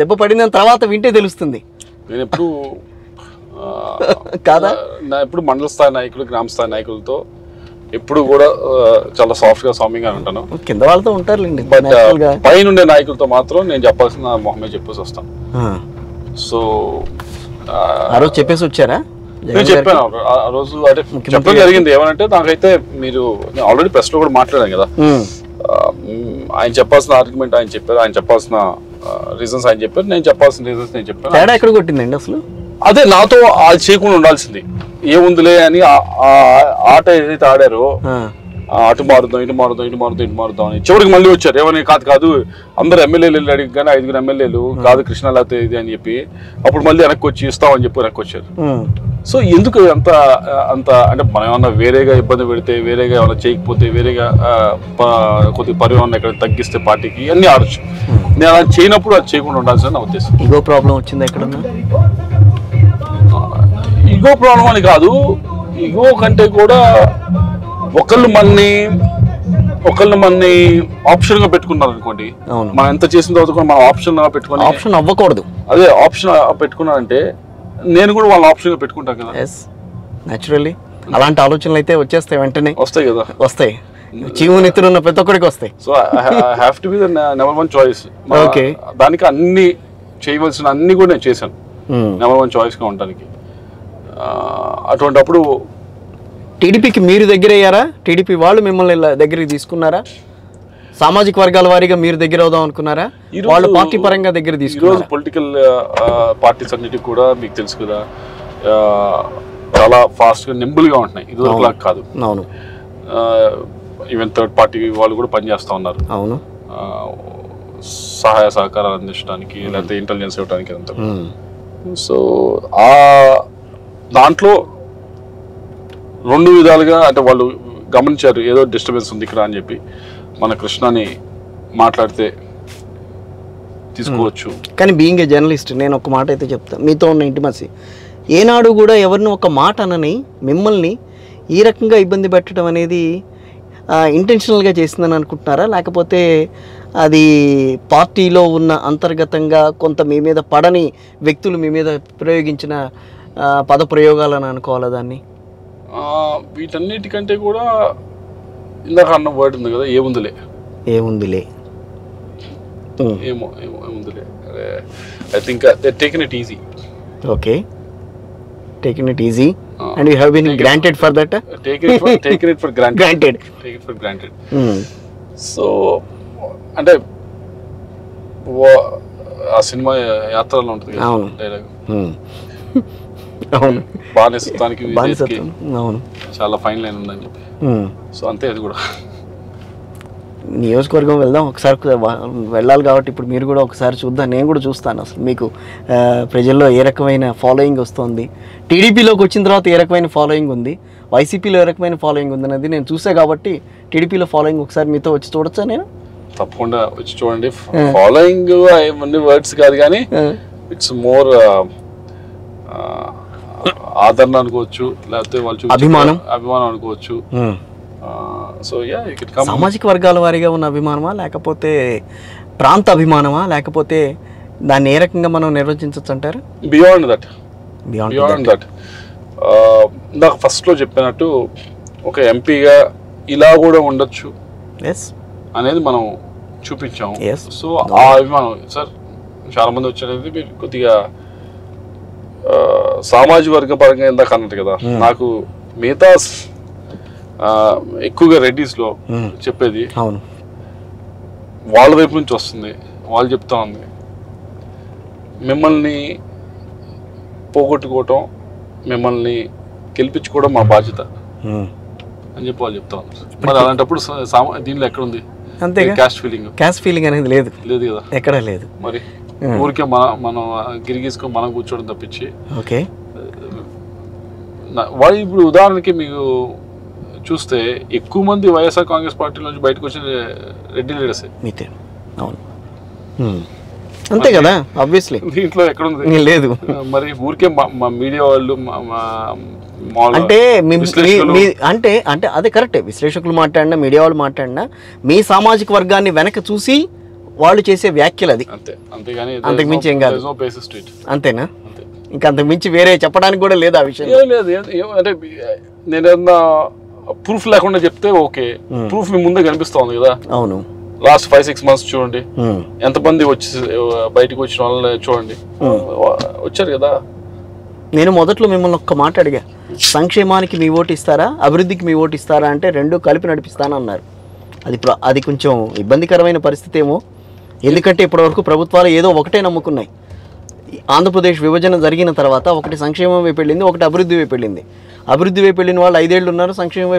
[SPEAKER 2] దెబ్బ పడిందన్న తర్వాత వింటే తెలుస్తుంది.
[SPEAKER 3] నేను ఎప్పుడు
[SPEAKER 2] కాదా
[SPEAKER 3] ఎప్పుడు మండల స్థాయి నాయకులు, గ్రామ స్థాయి నాయకులతో ఎప్పుడు కూడా చాలా సాఫ్ట్ గా సౌమ్యంగా ఉంటాను.
[SPEAKER 2] కింద వాళ్ళతో ఉంటారులేండి,
[SPEAKER 3] బట్ పైన ఉండే నాయకులతో మాత్రం నేను చెప్పాల్సిన మొహమే చెప్పేసి వస్తాను. సో
[SPEAKER 2] ఆ రోజు చెప్పేసి వచ్చారా?
[SPEAKER 3] నేను చెప్పాను ఆ రోజు, అంటే చెప్పడం జరిగింది. ఏమనంటే నాకైతే మీరు ఆల్రెడీ ప్రెస్ లో కూడా మాట్లాడాను కదా, ఆయన చెప్పాల్సిన ఆర్గ్యుమెంట్ ఆయన చెప్పారు, ఆయన చెప్పాల్సిన రీజన్స్ ఆయన చెప్పారు, నేను చెప్పాల్సిన రీజన్స్ నేను చెప్పాను.
[SPEAKER 2] తేడా ఎక్కడ కొట్టిందండి అసలు?
[SPEAKER 3] అదే నాతో అది చేయకుండా ఉండాల్సింది. ఏముందిలే అని ఆట ఏదైతే ఆడారో అటు మారుద్దాం ఇటు మారుద్దాం ఇటు మారుద్దాం ఇటు మారుద్దాం అని చివరికి మళ్ళీ వచ్చారు. ఏమని కాదు అందరు ఎమ్మెల్యేలు వెళ్ళి అడిగి కానీ 5 ఎమ్మెల్యేలు కాదు కృష్ణ లేకపోతే ఇది అని చెప్పి అప్పుడు మళ్ళీ వెనక్కి వచ్చి ఇస్తామని చెప్పి వెనక్కి వచ్చారు. సో ఎందుకు అంత అంటే మనం ఏమన్నా వేరేగా ఇబ్బంది పెడితే, వేరేగా ఏమన్నా చేయకపోతే, వేరేగా కొద్దిగా పరిమాణం ఎక్కడ తగ్గిస్తే పార్టీకి అన్ని ఆడచ్చు. నేను అలా చేయనప్పుడు అది చేయకుండా ఉండాల్సిన నా ఉద్దేశం.
[SPEAKER 2] ఈగో ప్రాబ్లం వచ్చింది ఎక్కడ?
[SPEAKER 3] ఈగో ప్రాబ్లం అని కాదు, ఈగో కంటే కూడా ఒకళ్ళు మనని ఆప్షన్ గా పెట్టుకున్నారు అనుకోండి. మనం ఎంత చేసిన తర్వాత కూడా మనం ఆప్షన్ గా పెట్టుకుని,
[SPEAKER 2] ఆప్షన్ అవ్వకూడదు.
[SPEAKER 3] అదే ఆప్షన్ పెట్టుకున్నానంటే నేను కూడా వాళ్ళ ఆప్షన్ గా పెట్టుకుంటాను కదా.
[SPEAKER 2] న్యాచురల్లీ అలాంటి ఆలోచనలు అయితే వచ్చేస్తాయి, వెంటనే
[SPEAKER 3] వస్తాయి కదా,
[SPEAKER 2] వస్తాయి. జీవనెత్తులు ఉన్న ప్రతి ఒక్కరికి వస్తాయి.
[SPEAKER 3] So I have to be the number 1 choice. దానికి అన్ని చేయవలసిన అన్ని కూడా నేను చేశాను నెంబర్ 1 చాయిస్ గా ఉండడానికి. అటువంటిప్పుడు
[SPEAKER 2] టీడీపీకి మీరు దగ్గర అయ్యారా? టీడీపీ వాళ్ళు మిమ్మల్ని దగ్గరికి తీసుకున్నారా? సామాజిక వర్గాల వారీగా మీరు దగ్గర అవుదాం అనుకున్నారా? వాళ్ళు పార్టీ పరంగా దగ్గర తీసుకున్నారు.
[SPEAKER 3] ఈరోజు పొలిటికల్ పార్టీస్ అన్నిటికి కూడా మీకు తెలుసు కదా, చాలా ఫాస్ట్ గా నింబుల్ గా ఉంటున్నాయి. ఇది ఒకలా కాదు.
[SPEAKER 2] అవును,
[SPEAKER 3] ఈవెన్ థర్డ్ పార్టీ వాళ్ళు కూడా పనిచేస్తా ఉన్నారు.
[SPEAKER 2] అవును,
[SPEAKER 3] సహాయ సహకారాలు అందించడానికి లేకపోతే ఇంటెలిజెన్స్ ఇవ్వడానికి అంతా. సో ఆ దాంట్లో 2 విధాలుగా అంటే వాళ్ళు గమనించారు ఏదో డిస్టర్బెన్స్ ఉంది ఇక్కడ అని చెప్పి మన కృష్ణని మాట్లాడితే తీసుకోవచ్చు.
[SPEAKER 2] కానీ బీయింగ్ ఏ జర్నలిస్ట్ నేను ఒక మాట అయితే చెప్తాను, మీతో ఉన్న ఇంటిమసీ ఏనాడు కూడా ఎవరిని ఒక మాట అనని మిమ్మల్ని ఈ రకంగా ఇబ్బంది పెట్టడం అనేది ఇంటెన్షనల్గా చేసిందని అనుకుంటున్నారా? లేకపోతే అది పార్టీలో ఉన్న అంతర్గతంగా కొంత మీ మీద పడని వ్యక్తులు మీ మీద ప్రయోగించిన పద ప్రయోగాలని అనుకోవాలా దాన్ని?
[SPEAKER 3] వీటన్నిటికంటే కూడా ఇందాక అన్న వర్డ్ ఉంది కదా, ఏముందిలే
[SPEAKER 2] ఏముందిలే
[SPEAKER 3] ఏముందిలే. I think they taken it easy.
[SPEAKER 2] Okay, taken it easy and you have been granted for that.
[SPEAKER 3] taken it for granted. So అంటే ఆ సినిమా యాత్రలో ఉంటుంది కదా డైలాగ్,
[SPEAKER 2] అవును,
[SPEAKER 3] బానిసత్వానికి
[SPEAKER 2] అవును,
[SPEAKER 3] చాలా ఫైన్ లైన్ ఉందని చెప్పి. సో అంతే, అది కూడా
[SPEAKER 2] నియోజకవర్గం వెళ్దాం ఒకసారి, వెళ్ళాలి కాబట్టి ఇప్పుడు మీరు కూడా ఒకసారి చూద్దాం. నేను కూడా చూస్తాను అసలు మీకు ప్రజల్లో ఏ రకమైన ఫాలోయింగ్ వస్తుంది, టీడీపీలోకి వచ్చిన తర్వాత ఏ రకమైన ఫాలోయింగ్ ఉంది, వైసీపీలో ఏ రకమైన ఫాలోయింగ్ ఉంది అనేది నేను చూసా కాబట్టి టీడీపీలో ఫాలోయింగ్ ఒకసారి మీతో వచ్చి చూడొచ్చా? నేను
[SPEAKER 3] తప్పకుండా వచ్చి చూడండి. ఫాలోయింగ్ ఏమన్నీ వర్డ్స్ కాదు కానీ ఇట్స్ మోర్ ఆదరణ అనుకోవచ్చు, లేకపోతే వాళ్ళు అభిమానం అనుకోవచ్చు. సో యా,
[SPEAKER 2] సామాజిక వర్గాల వారీగా ఉన్న అభిమానమా, లేకపోతే ప్రాంత అభిమానమా, లేకపోతే దాన్ని ఏ రకంగా మనం నిర్వచించవచ్చు అంటారు?
[SPEAKER 3] బియాండ్ దట్ నాకు ఫస్ట్ లో చెప్పినట్టు ఒక ఎంపీగా ఇలా కూడా ఉండొచ్చు అనేది మనం చూపించాము. సో ఆ అభిమానం సార్ చాలా మంది వచ్చేది మీరు కొద్దిగా సామాజిక వర్గ పరంగా ఇందాక అన్నట్టు కదా, నాకు మిగతా ఎక్కువగా రెడ్డిస్లో చెప్పేది
[SPEAKER 2] అవును,
[SPEAKER 3] వాళ్ళ వైపు నుంచి వస్తుంది. వాళ్ళు చెప్తా ఉంది మిమ్మల్ని పోగొట్టుకోవటం, మిమ్మల్ని గెలిపించుకోవడం మా బాధ్యత అని చెప్పి వాళ్ళు చెప్తా ఉన్నారు. మరి అలాంటప్పుడు దీనిలో ఎక్కడ ఉంది
[SPEAKER 2] అంతేగా క్యాస్ట్ ఫీలింగ్ అనేది లేదు
[SPEAKER 3] కదా,
[SPEAKER 2] ఎక్కడా లేదు.
[SPEAKER 3] మరి ఊరికే మనం గిరిగీసుకొని మనం కూర్చోవడం తప్పించి.
[SPEAKER 2] ఓకే,
[SPEAKER 3] వాళ్ళు ఇప్పుడు ఉదాహరణకి మీకు చూస్తే ఎక్కువ మంది వైఎస్ఆర్ కాంగ్రెస్ పార్టీ నుంచి బయటకు వచ్చిన రెడ్డి లీడర్సే.
[SPEAKER 2] అవును, అంతే కదా, ఆబ్వియస్లీ
[SPEAKER 3] దీంట్లో ఎక్కడ ఉంది
[SPEAKER 2] లేదు.
[SPEAKER 3] మరి ఊరికే మా మీడియా వాళ్ళు
[SPEAKER 2] అంటే అంటే అంటే అదే కరెక్టే, విశ్లేషకులు మాట్లాడినా మీడియా వాళ్ళు మాట్లాడినా మీ సామాజిక వర్గాన్ని వెనక చూసి వాళ్ళు చేసే వ్యాఖ్యలు అది,
[SPEAKER 3] అంతేగాని
[SPEAKER 2] అంతకు మించి ఏం కాదు. అంతేనా? ఇంకా అంతకు మించి వేరే చెప్పడానికి కూడా లేదు ఆ విషయం.
[SPEAKER 3] లేదు, అంటే నేనేమన్నా ప్రూఫ్ లేకుండా చెప్తే ఓకే, ప్రూఫ్ మీ ముందే కనిపిస్తా ఉంది కదా.
[SPEAKER 2] అవును,
[SPEAKER 3] లాస్ట్ 5-6 months చూడండి, ఎంతమంది వచ్చి బయటకు వచ్చిన వాళ్ళని చూడండి, వచ్చారు కదా.
[SPEAKER 2] నేను మొదట్లో మిమ్మల్ని ఒక్క మాట అడిగా, సంక్షేమానికి మీ ఓటు ఇస్తారా, అభివృద్ధికి మీ ఓటు ఇస్తారా అంటే రెండు కలిపి నడిపిస్తానన్నారు. అది కొంచెం ఇబ్బందికరమైన పరిస్థితి ఏమో, ఎందుకంటే ఇప్పటివరకు ప్రభుత్వాలు ఏదో ఒకటే నమ్ముకున్నాయి. ఆంధ్రప్రదేశ్ విభజన జరిగిన తర్వాత ఒకటి సంక్షేమం వైపు వెళ్ళింది, ఒకటి అభివృద్ధి వైపు వెళ్ళింది. అభివృద్ధి వైపు వెళ్ళిన వాళ్ళు 5 ఏళ్ళు ఉన్నారు, సంక్షేమం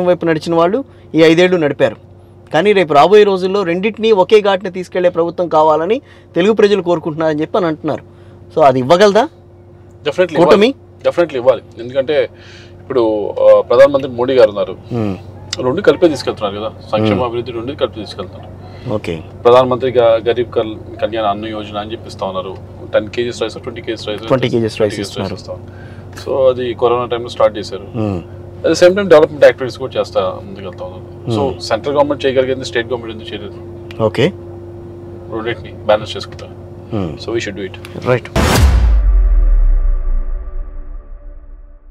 [SPEAKER 2] వైపు నడిచిన వాళ్ళు ఈ 5 ఏళ్ళు నడిపారు. కానీ రేపు రాబోయే రోజుల్లో రెండింటినీ ఒకే ఘాటిని తీసుకెళ్లే ప్రభుత్వం కావాలని తెలుగు ప్రజలు కోరుకుంటున్నారని చెప్పి అని అంటున్నారు. సో అది ఇవ్వగలదా కూటమి?
[SPEAKER 3] డెఫినెట్లీ ఇవ్వాలి. ఎందుకంటే ఇప్పుడు ప్రధానమంత్రి మోడీ గారు ఉన్నారు, రెండు కలిపే తీసుకెళ్తున్నారు కదా, సంక్షేమ అభివృద్ధి రెండు కలిపి తీసుకెళ్తున్నారు.
[SPEAKER 2] ఓకే,
[SPEAKER 3] ప్రధానమంత్రి గరీబ్ కళ్యాణ్ అన్న యోజన అని చెప్పిస్తా ఉన్నారు. 10 kgs రైస్ 20 kgs రైస్ ఇస్తున్నారు. సో అది కరోనా టైంలో స్టార్ట్ చేశారు. At the same time development activities కూడా చేస్తా ముందుకెళ్తా ఉన్నారు. సో సెంట్రల్ గవర్నమెంట్ చేయగలిగింది, స్టేట్ గవర్నమెంట్ ఎందుకు చేయలేదు?
[SPEAKER 2] ఓకే,
[SPEAKER 3] రెండింటిని బ్యాలెన్స్ చేసుకుంటా. So we should do it.
[SPEAKER 2] Right.